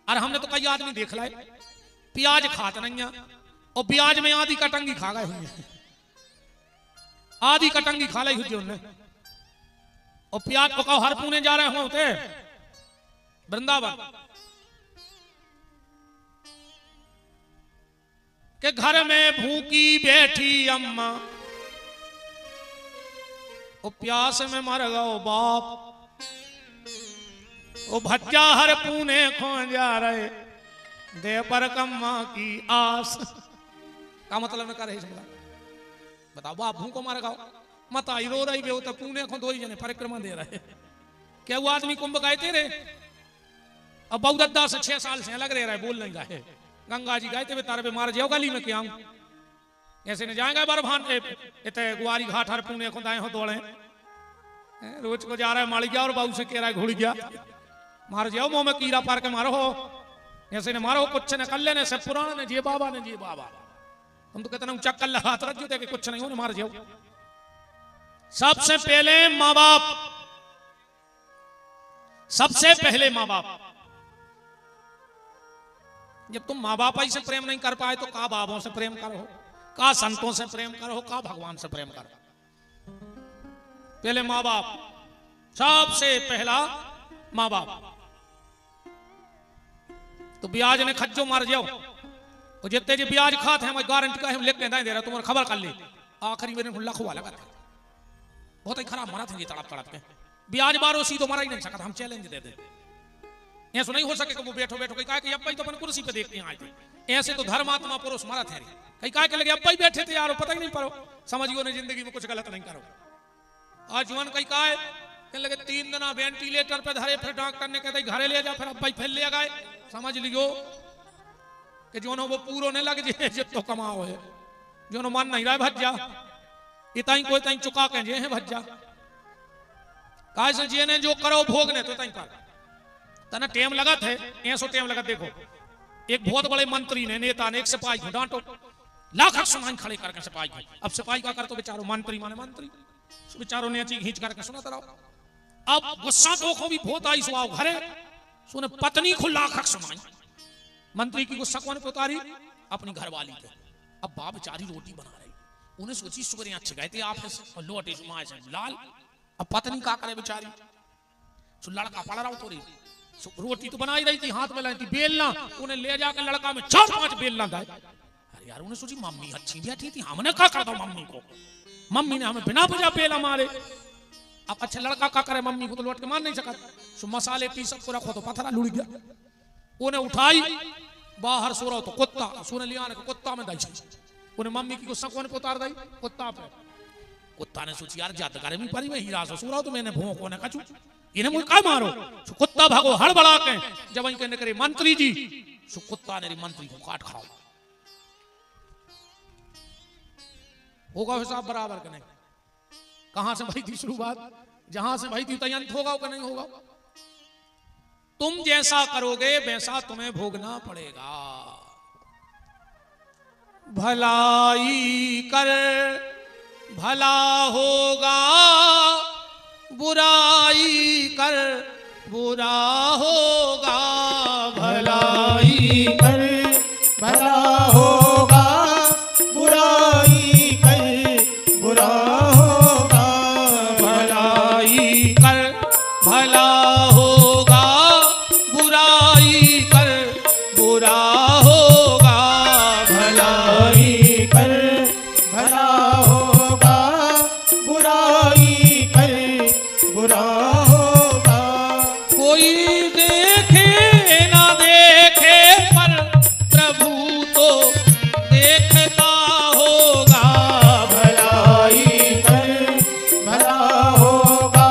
और हमने तो कई आदमी देख लाए प्याज खाते नहीं है और प्याज में आधी कटंगी खा गए हुए, आधी कटंगी खा ली हुई उनने। और प्याज को कहो हर पुणे जा रहे होते वृंदावन के घर में भूखी बैठी अम्मा, ओ प्यास में मर गओ बाप, ओ भज्जा हर पुणे खो जा रहे दे पर कम्मा की आस। का मतलब कर रहे बताओ बाप भूखो मार गाओ मत आई रो रही बेहो तो पुणे को दो ही जने परिक्रमा दे रहे। क्या वो आदमी कुंभ गए थे रे, अब बहुदत्ता से 6 साल से अलग रह रहा है, बोल नहीं गए। गंगा जी गए थे तारे पे मार जाओ गली में क्या आऊं ऐसे नहीं जाएगा बरभान इतने गुआरी घाट हर पुणे को दाए हो दौड़े रोज को जा रहा है माली गया और बाबू से कह रहा है घुड़ गया मार जाओ मुंह में कीड़ा पार के मारो हो ऐसे ने मारो कुछ न कर लेने से पुराने ने जी बाबा ने जी बाबा हम तो कहते ना चक्कर लगा रख जो कुछ नहीं हो मार जाओ। सबसे पहले माँ बाप, सबसे पहले माँ बाप। जब तुम माँ बाप ही से प्रेम नहीं कर पाए तो का बाबों से प्रेम करो, का संतों से प्रेम करो, का भगवान से प्रेम करो। पहले माँ बाप, सबसे पहला माँ बाप। तो ब्याज ने खज्जो मार जाओ और जितने जी ब्याज खाते हैं मैं गारंटी का हम लिख के नहीं दे रहा, तुम्हारा खबर कर ली आखिरी मेरे लाख हुआ लगा था बहुत ही खराब मारा था ये तड़प तड़प के ब्याज बारो सी तो मारा ही नहीं सकता। हम चैलेंज दे दे ऐसा नहीं हो सके कि वो बैठो बैठो कहीं कि अब तो अपन कुर्सी पे देखते हैं आए थे ऐसे तो धर्मात्मा पुरुष मारा थे कहीं कहा के लगे अब बैठे थे यार पता ही नहीं पड़ो समझियो ने जिंदगी में कुछ गलत नहीं करो। आज जीवन कहीं कहा है लगे 3 दिन वेंटिलेटर पे धरे फिर डॉक्टर ने कहते घरे ले जा फिर अब फिर ले गए। समझ लियो कि जो वो पूरो नहीं लग जाए जब तो कमाओ है जो मन नहीं रहा है भज्जा इतना ही कोई तई चुका के जे है भज्जा काय से जे ने जो करो भोग ने तो तई कर तना टेम लगा थे ऐसो टेम लगा। देखो एक बहुत बड़े मंत्री ने नेता ने एक सिपाही को डांटो लाख सामान खड़े करके सिपाही को। अब सिपाही का कर तो बेचारो मंत्री माने मंत्री बेचारों ने खींच करके सुना रहो। अब गुस्सा तो को भी बहुत आई सुहाव घरे सुने पत्नी को लाख सामान मंत्री की गुस्सा कौन पे उतारी अपनी घरवाली पे। अब बाप बेचारी रोटी बना रही उन्हें सोची सुबह अच्छे गए थे आप और लोटे लाल। अब पत्नी का करे बेचारी सो लड़का पड़ रहा तो रोटी तो बनाई रही थी हाथ में लाई थी बेलना उन्हें ले जाकर लड़का में 4-5 बेलना दाए। अरे यार उन्हें सोची मम्मी अच्छी बैठी थी हमने क्या कर दो मम्मी को, मम्मी ने हमें बिना वजह बेला मारे। अब अच्छा लड़का का करे मम्मी को तो लौट के मार नहीं सका सो मसाले पी सबको रखो तो पत्थरा लुढ़ गया। उन्हें उठाई बाहर सो रहा तो कुत्ता सोने लिया कुत्ता में दाई उन्हें मम्मी की गुस्सा कौन पे उतार दी कुत्ता पे। कुत्ता ने सोची यार जात करे भी परी में हीरा सो रहा तो मैंने भों को कचू इन्हें मुझे का मारो सो कुत्ता भागो हड़बड़ा के जब इनके करे मंत्री जी सो कुत्ता ने मंत्री को काट खाओ। होगा हिसाब बराबर का नहीं कहां से भाई थी शुरुआत जहां से भाई थी तयंत होगा कि नहीं होगा। तुम जैसा करोगे वैसा तुम्हें भोगना पड़ेगा। भलाई कर भला होगा बुराई कर बुरा होगा। भलाई कर भला होगा, बुराई कर बुरा होगा। भलाई कर भला होगा, बुराई कर बुरा होगा। भलाई कर भला होगा, बुराई कर बुरा होगा। कोई देखे ना देखे पर प्रभु तो देखता होगा। भलाई कर भला होगा,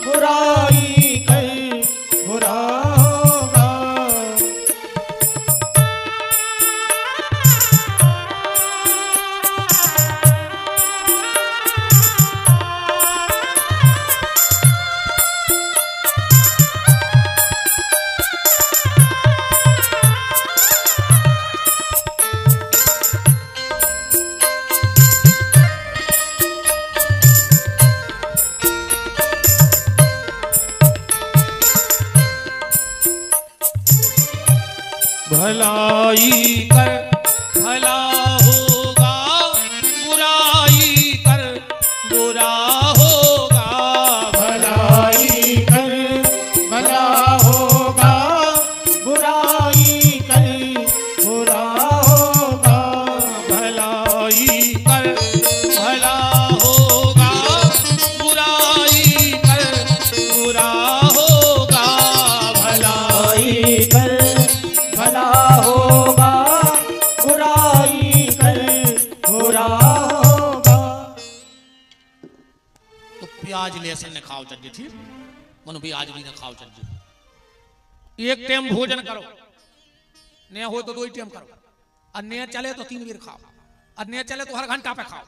बुराई कर बुरा होगा। भलाई कर भला होगा, बुराई कर बुरा होगा। भलाई कर भला होगा, बुराई कर बुरा होगा। भलाई कर भला होगा, बुराई कर बुरा होगा। भलाई कर भला होगा, बुराई कर बुरा होगा। तो प्याज लहसुन ने खाओ चल ठीक, मनो प्याज भी न खाओ चल। एक टाइम भोजन करो, नया हो तो 2 टाइम करो, और नया चले तो 3 बेर खाओ, और नया चले तो हर घंटा पे खाओ।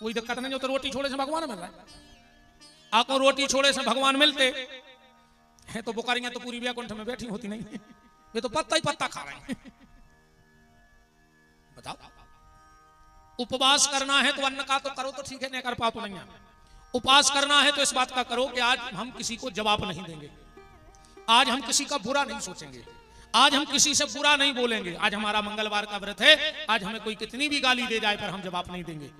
कोई दिक्कत नहीं हो तो रोटी छोड़े से भगवान मिल रहा है। आपको रोटी छोड़े से भगवान मिलते हैं तो बुकारियां तो पूरी व्याकुंठ में बैठी होती नहीं, वे तो पत्ता ही पत्ता खा रहे हैं। बताओ, उपवास करना है तो अन्न का तो करो तो ठीक है, नहीं कर पाओ तो नहीं है। उपवास करना है तो इस बात का करो कि आज हम किसी को जवाब नहीं देंगे, आज हम किसी का बुरा नहीं सोचेंगे, आज हम किसी से बुरा नहीं बोलेंगे। आज हमारा मंगलवार का व्रत है, आज हमें कोई कितनी भी गाली दे जाए पर हम जवाब नहीं देंगे।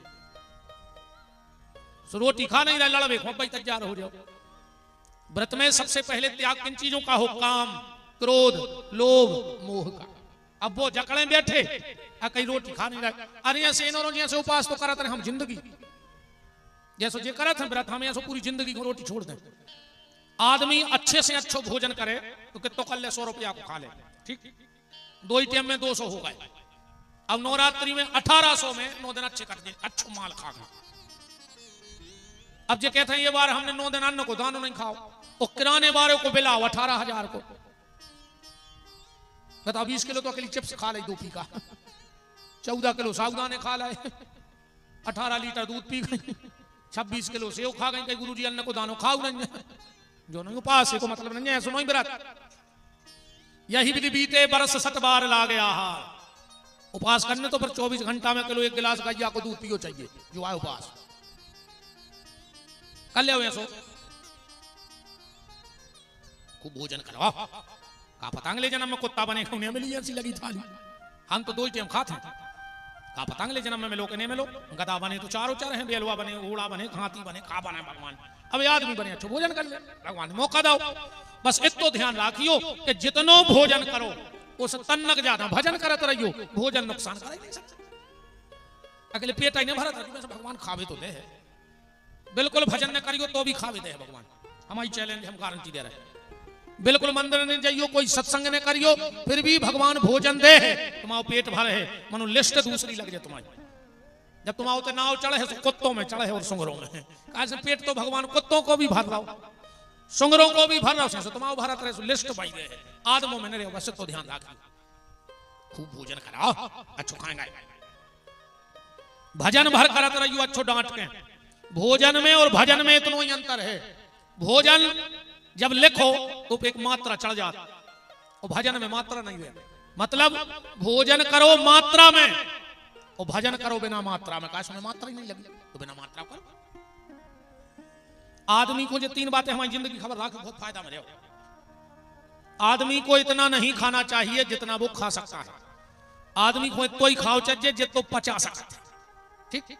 सो रोटी खा नहीं रहे, लड़वे खो भाई तैयार हो जाओ। व्रत में सबसे पहले त्याग किन चीजों का हो? काम, क्रोध, लोभ, मोह का। अब वो जकड़े बैठे कहीं रोटी खा नहीं रहे, अरे ऐसे इन और जैसे उपास तो करते हम जिंदगी जैसे जे करते हैं व्रत, हम ऐसे पूरी जिंदगी को रोटी छोड़ दें। आदमी अच्छे से अच्छो भोजन करे तो कितो कर ले 100 रुपया को खा ले, ठीक 2 ही टाइम में 200 हो गए। अब नवरात्रि में 1800 में 9 दिन अच्छे कर दे, अच्छो माल खा गए। अब जो कहते हैं ये बार हमने 9 दिन अन्न को दानो नहीं खाओ, और किराने वाले को बिलाओ 18,000 को। बताओ 20 किलो तो अकेली चिप्स खा ले 2 पी का, 14 किलो साबुदाने खा लाए, 18 लीटर दूध पी गई, 26 किलो सेव खा गई। कहीं गुरुजी अन्न को दानो खाओ नहीं, जो नहीं उपास को मतलब नहीं है। सुनो ही व्रत, यही विधि बीते बरस 7 बार ला गया हार। उपास करने तो पर 24 घंटा में किलो 1 गिलास गैया को दूध पियो चाहिए, जो आए उपास कर ले। ऐसो खूब भोजन करो, का पता अगले जन्म में कुत्ता बने उन्हें मिली ऐसी लगी थाली। हम तो 2 ही टाइम खाते हैं, का पता अगले जन्म में मिलो कि नहीं मिलो। गधा बने तो 4 चार हैं, बेलवा बने, घोड़ा बने, हाथी बने, का बने भगवान। अब आदमी बने अच्छा भोजन कर ले, भगवान मौका दो। बस इतो ध्यान रखियो कि जितनो भोजन करो उस तन्नक ज्यादा भजन करत रहियो, भोजन नुकसान करे नहीं सकता। अगले पेट ही नहीं भरत रहियो, भगवान खावे तो दे। बिल्कुल भजन न करियो तो भी खावे दे भगवान। हमारी चैलेंज हम गारंटी दे रहे हैं। बिल्कुल मंदिर नहीं जाइयो, कोई सत्संग न करियो, फिर भी भगवान भोजन दे है, तुम्हारा पेट भरे है। मनो लिस्ट दूसरी लग जाए तुम्हारी। जब तुम आओ तो नाव चढ़े है तो कुत्तों में चढ़े और सुंगरों में। कैसे पेट तो भगवान कुत्तों को भी भर रहा हो, सुंगरों को भी भर रहा हो, तुम्हारा भरत रहे लिस्ट पाई गए आदमों में नहीं। बस तो ध्यान रखिए, खूब भोजन कराओ, अच्छो खाएंगे। भजन भर करत रहियो, अच्छो डांट के। भोजन में और भजन में इतना ही अंतर है। भोजन जब लिखो तो एक मात्रा चढ़ जाता, और भजन में मात्रा नहीं है। मतलब भोजन करो मात्रा में और भजन करो बिना मात्रा में। कैसे में मात्रा ही नहीं लगी तो बिना मात्रा करो। आदमी को जो 3 बातें हमारी जिंदगी खबर रख बहुत फायदा में रहो। आदमी को इतना नहीं खाना चाहिए जितना वो खा सकता है। आदमी को तो ही खाओ चाहिए जितना पचा सकता है। ठीक,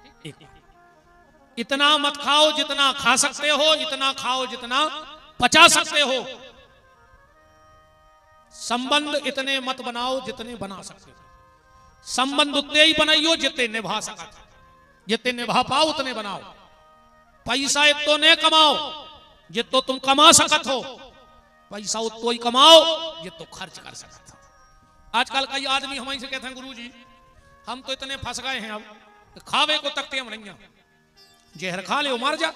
इतना मत खाओ जितना खा सकते हो, इतना खाओ जितना पचा सकते हो। संबंध इतने मत बनाओ जितने बना सकते हो। संबंध उतने ही बनाइयो जितने निभा सकते, जितने निभा पाओ उतने बनाओ। पैसा इतो ने कमाओ जितो तुम कमा सकत हो, पैसा उतो ही कमाओ जितो खर्च कर सकते हो। आजकल कई आदमी हमारे से कहते हैं गुरुजी हम तो इतने फंस गए हैं अब खावे को तकते हम नहीं, जहर खा ले मर जा।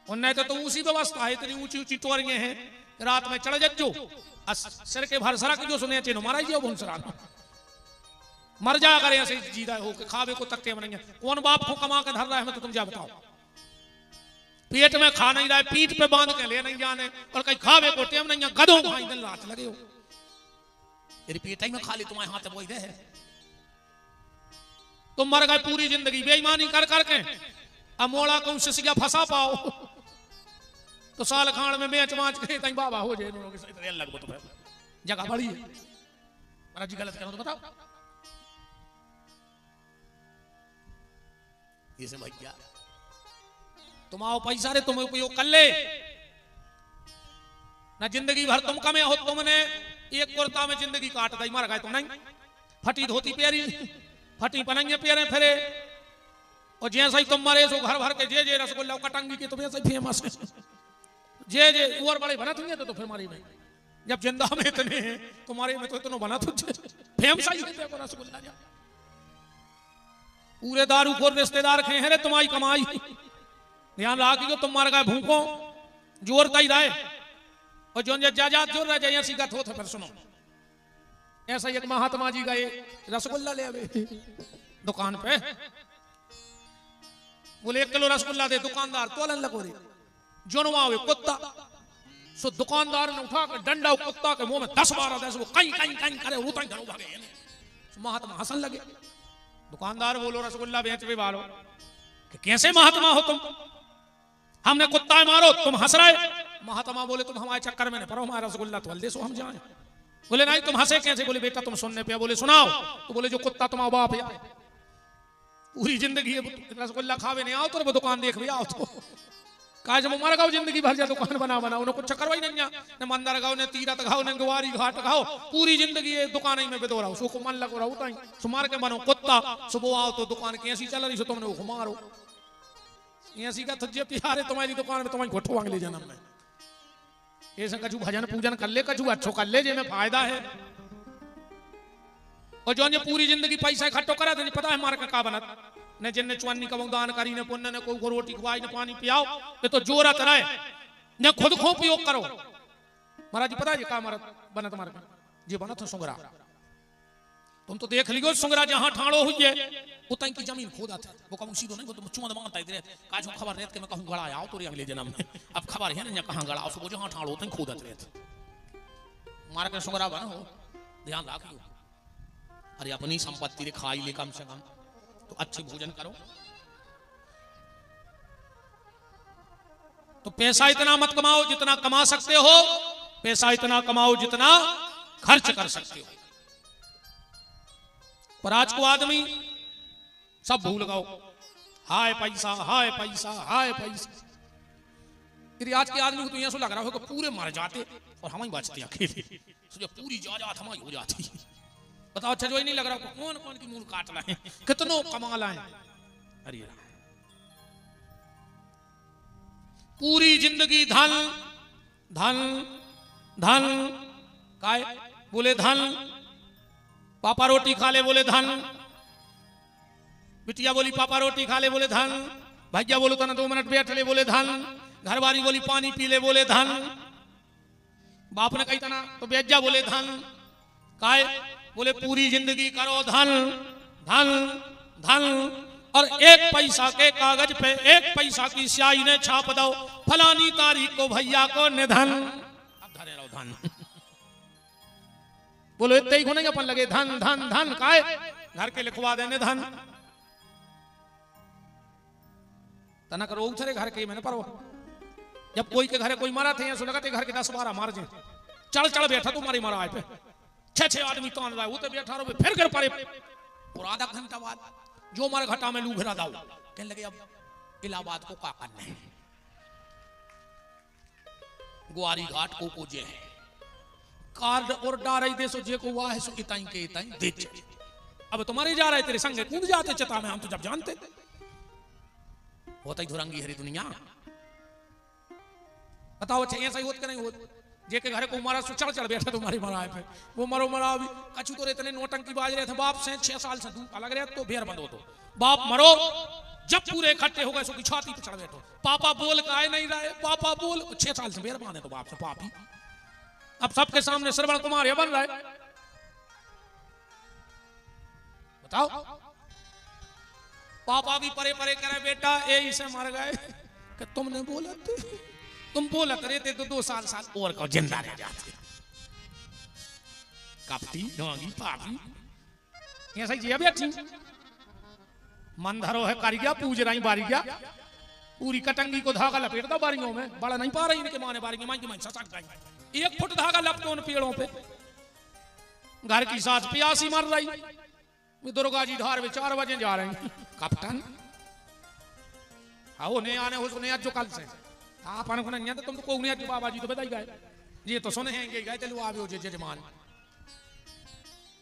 और नहीं तो उसी व्यवस्था है, इतनी ऊंची ऊंची टोरियां हैं, रात में चढ़ जज्जो सिर के भर सरा जो सुने चेनो मारा जी भूसरा मर जा करे ऐसे जीदा हो के खावे को तकते हम नहीं। कौन बाप को कमा के धर रहा है मैं तो तुम जा बताओ। पेट में खा नहीं रहा है, पीठ पे बांध के ले नहीं जाने, और कहीं खावे को टेम नहीं, गधों भाई दिन रात लगे हो। तेरी पेट ही में खा ली तुम्हारे हाथ बोई दे। तुम मर गए पूरी जिंदगी बेईमानी कर करके, अमोड़ा को सिसिया फंसा पाओ तो साल खान में बेच माच के तई बाबा हो जाए। लग तो जगह बड़ी है, महाराज जी गलत करो तो बताओ। ये से भैया तुम आओ पैसा रे तुम उपयोग कर ले ना, जिंदगी भर तुम कमे हो, तुमने एक कुर्ता में जिंदगी काट दी, मर गए तुम नहीं। फटी धोती प्यारी फटी पनंगे प्यारे फिरे, और जैसे ही तुम मरे सो घर भर के जे रसगुल्ला कटंगी के तुम ऐसे फेमस जे और बड़े बना तुझे तो फिर मारी में जब जिंदा में इतने हैं तुम्हारे में तो इतना बना तुझे फेमस ही रसगुल्ला जा। पूरे दारू खोर रिश्तेदार खे हैं रे तुम्हारी कमाई, ध्यान रखियो तुम मर गए भूखो जोर तई रहे, और जो जाजात जोर रह जाए ऐसी गत हो तो फिर सुनो। ऐसा एक महात्मा जी गए रसगुल्ला ले आवे दुकान पे, बोले 1 किलो रसगुल्ला दे, दुकानदार तोलन लगो रे जोनवा हुए कुत्ता। सो दुकानदार ने उठा कर डंडा कुत्ता के मुंह में 10-12 दे, वो कहीं कहीं कहीं करे उतना ही घरों भागे। महात्मा हंसन लगे। दुकानदार बोलो रसगुल्ला बेच भी वालो कि कैसे महात्मा हो तुम, हमने कुत्ता मारो तुम हंस रहे। महात्मा बोले तुम हमारे चक्कर में नहीं पड़ो, हमारा रसगुल्ला तो हल्दे सो हम जाए। बोले नहीं तुम हंसे कैसे, बोले बेटा तुम सुनने पे, बोले सुनाओ। तो बोले जो कुत्ता तुम्हारा बाप है, पूरी जिंदगी रसगुल्ला खावे नहीं आओ तो वो दुकान देख भी आओ तो काज जब मर गाओ जिंदगी भर जा दुकान बना उन्हें कुछ चक्कर वही नहीं, न मंदिर गाओ न तीरथ गाओ न गुवारी घाट गाओ, पूरी जिंदगी दुकान ही में बिदो रहा सो मन लग रहा होता ही सुमार के बनो कुत्ता। सुबह आओ तो दुकान कैसी चल रही सो तुमने वो घुमारो ऐसी का तुझे प्यारे तुम्हारी दुकान में तुम्हारी घोटो वांग ले जन्म में ऐसा कछु भजन पूजन कर ले, कछु अच्छो कर ले, जे में फायदा है। और जो पूरी जिंदगी पैसा इकट्ठो करा तो पता है मार का बनत ने, जिनने चुन्नी का दान करी ने पुण्य ने कोई रोटी खवाई ने पानी पियाओ, ये तो जोरत रहे ने खुद को उपयोग करो। महाराज जी पता है का मरत बनत मार जी बनत सुंगरा, तुम तो देख लियो सुंगरा जहां ठाड़ो हुई है उतई की जमीन खोदा था, वो कहूं सीधो नहीं, वो तुम चुंद मांगता इधर काज खबर रहत के मैं कहूं गड़ा आओ तो अगले जन्म में, अब खबर है ना कहां गड़ा उसको जहां ठाड़ो उतई खोदत रहत मार के सुंगरा बनो। ध्यान रखियो, अरे अपनी संपत्ति रे खाई ले कम से कम तो अच्छे भोजन करो। तो पैसा इतना मत कमाओ जितना कमा सकते हो, पैसा इतना कमाओ जितना खर्च कर सकते हो। पर आज को आदमी सब भूल गओ, हाय पैसा हाय पैसा हाय पैसा। फिर आज के आदमी को तो यह लग रहा हो कि पूरे मर जाते और हम ही बचते अकेले, पूरी जायदाद हमारी हो जाती। बताओ अच्छा जो ही नहीं लग रहा कौन कौन की मूल काट रहे हैं, कितनों कमा लाए। अरे पूरी जिंदगी धन धन धन काय बोले धन, पापा रोटी खा ले बोले धन, बिटिया बोली पापा रोटी खा ले बोले धन, भैया बोलो तो ना 2 मिनट बैठ ले बोले धन, घरवाली बोली पानी पी ले बोले धन, बाप ने कही था ना तो बेजा बोले धन काय बोले पूरी जिंदगी करो धन धन धन, और 1 पैसा के कागज पे 1 पैसा की स्याही ने छाप दो फलानी तारीख को भैया को निधन। अब धरे रहो धन बोलो इतने ही होने अपन लगे धन धन धन काय घर के लिखवा देने धन तना करो उठरे घर के मैंने पर जब कोई के घरे कोई मारा थे सो लगा घर के 10-12 मार जे चढ़ चढ़ बैठा तुम्हारी महाराज पे, 6 आदमी तान रहा है, वो तो बैठा रहो, फिर गिर पड़े। और आधा घंटा बाद जो मारे घटा में लू घिरा दाऊ, कहने लगे अब इलाहाबाद को का करना है, ग्वारी घाट को पूजे है, कार्ड और डाराई दे सो जे को वाह है सो इताई के इताई दे। अब तुम्हारे जा रहे तेरे संगे कूद जाते चता में, हम तो जब जानते होता ही धुरंगी हरी दुनिया। बताओ अच्छा ऐसा ही होत नहीं होत, जे के घर को मारा सो चढ़ चढ़ बैठा तुम्हारी महाराज पे, वो मरो मरा भी कछु तो इतने नोटंकी बाज रहे थे बाप से 6 साल से धूप लग रहे तो भेर बंद हो, तो बाप मरो जब पूरे इकट्ठे हो गए सो की छाती पे चढ़ बैठो, पापा बोल का नहीं रहे, पापा बोल, 6 साल से भेर बांधे तो बाप से पापी, अब सबके सामने श्रवण कुमार ये बन रहा है। बताओ पापा भी परे परे करे बेटा यही से मर गए कि तुमने बोला थे, तुम बोला करे थे तो 2 साल और को जिंदा रह जाते। कपटी ढोंगी पापी ऐसा ही बैठी मन धरो है कारिया पूज रही बारिया, पूरी कटंगी को धागा लपेटता बारियों में, बड़ा नहीं पा रही इनके माने बारी में ससक गई, 1 फुट धागा लपटो उन पेड़ों पे, घर की सास प्यासी मर रही, दुर्गा जी धार में 4 बजे जा रहे हैं। कप्तान आओ ने आने हो सुने आज जो कल से आप आने को नहीं तो तुम तो कोई नहीं बाबा जी तो बताई गए, ये तो सुने हैं गए चलो आवे हो जजमान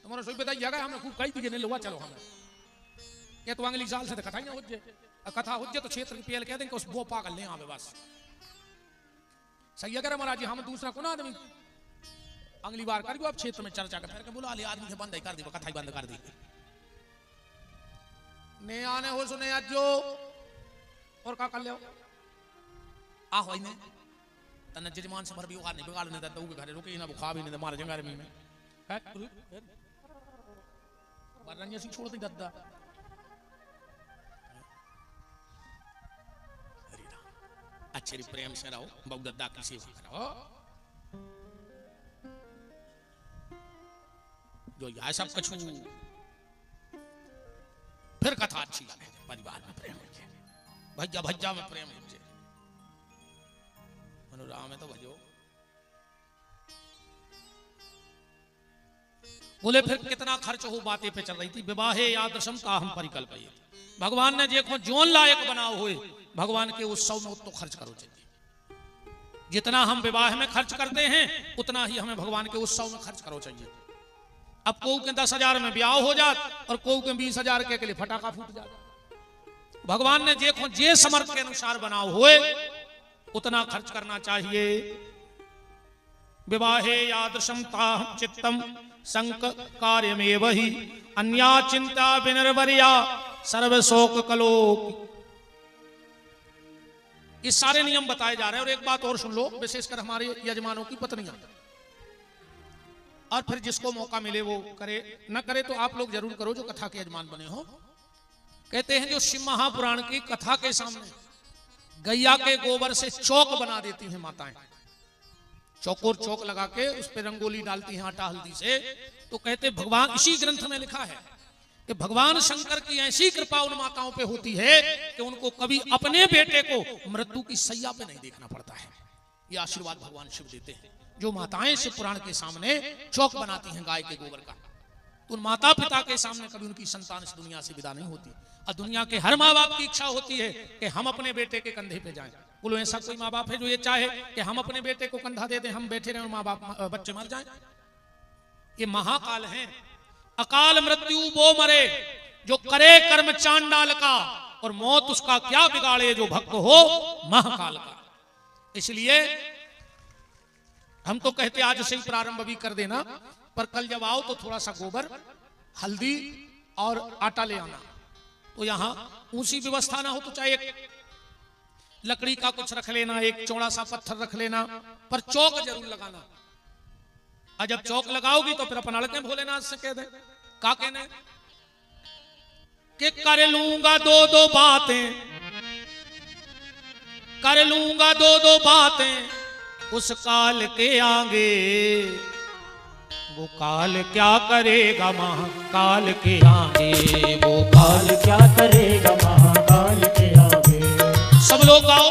तुम्हारा सोई बताई गया, हमने खूब कही थी लुआ चलो हमें ये तो अगली साल से तो कथा ही ना हो जे, कथा हो जे तो क्षेत्र की पेल कह देंगे उस वो पागल ले आवे बस सही है। महाराज जी हम दूसरा को ना आदमी अगली बार करियो आप क्षेत्र में चर्चा कर फिर बुला ले आदमी से बंद ही कर दी, कथा ही बंद कर दी। ने आने हो सुने आज जो और का कर ले आ होई ने तने जजमान से भर भी उगार नहीं बिगाड़ ने तो के घरे रुके ना बुखा भी ने मारे जंगार में है वरन ये छोड़ दी दद्दा अच्छे प्रेम से रहो, बहु दद्दा की सेवा करो, जो यह सब कछु फिर कथा अच्छी लगे, परिवार में प्रेम हो जाए, भैया भैया में प्रेम हो जाए, मनोराम है तो भजो बोले फिर कितना खर्च हो बातें पे चल रही थी। विवाहे यादृशम का हम परिकल्प, भगवान ने देखो जोन लायक बनाओ हुए भगवान के उत्सव में उतना खर्च करो चाहिए, जितना हम विवाह में खर्च करते हैं उतना ही हमें भगवान के उत्सव में खर्च करो चाहिए। अब कोई के 10,000 में ब्याह हो जात और कोई के 20,000 के लिए फटाका फूट जाता। भगवान ने देखो जे समर्थ के अनुसार बनाओ हुए उतना खर्च करना चाहिए। विवाहे यादृशम ताहं चित्तम संक कार्यमेव हि अन्या चिंता विनिर्वर्या सर्व शोक कलोक। ये सारे नियम बताए जा रहे हैं। और एक बात और सुन लो, विशेषकर हमारे यजमानों की पत्नियां, और फिर जिसको मौका मिले वो करे, न करे तो आप लोग जरूर करो जो कथा के यजमान बने हो। कहते हैं जो शिव महापुराण की कथा के सामने गैया के गोबर से चौक बना देती हैं माताएं, चौकोर चौक लगा के उस पर रंगोली डालती हैं आटा हल्दी से, तो कहते भगवान, इसी ग्रंथ में लिखा है कि भगवान शंकर की ऐसी कृपा उन माताओं पे होती है कि उनको कभी अपने बेटे को मृत्यु की सैया पे नहीं देखना पड़ता है। ये आशीर्वाद भगवान शिव देते हैं। जो माताएं शिव पुराण के सामने चौक बनाती हैं गाय के गोबर का, तो उन माता पिता के सामने कभी उनकी संतान इस दुनिया से विदा नहीं होती। और दुनिया के हर माँ बाप की इच्छा होती है कि हम अपने बेटे के कंधे पे जाएं। बोलो ऐसा कोई माँ बाप है जो ये चाहे कि हम अपने बेटे को कंधा दे दें, हम बैठे रहें, माँ बाप बच्चे मर जाएं? ये महाकाल है। अकाल मृत्यु वो मरे जो करे कर्म चांडाल का, और मौत उसका क्या बिगाड़े जो भक्त हो महाकाल का। इसलिए हम तो कहते आज से ही प्रारंभ भी कर देना, पर कल जब आओ तो थोड़ा सा गोबर हल्दी और आटा ले आना। तो यहां ऊंची व्यवस्था ना हो तो चाहे एक लकड़ी का कुछ रख लेना, एक चौड़ा सा पत्थर रख लेना, पर चौक जरूर लगाना। और जब चौक लगाओगी तो फिर अपन अड़के भोलेनाथ से कह दे, का कहने कि कर लूंगा दो बातें, कर लूंगा दो बातें उस काल के आगे, वो काल क्या करेगा महाकाल के आगे, वो काल क्या करेगा महाकाल के आगे। सब लोग गाओ।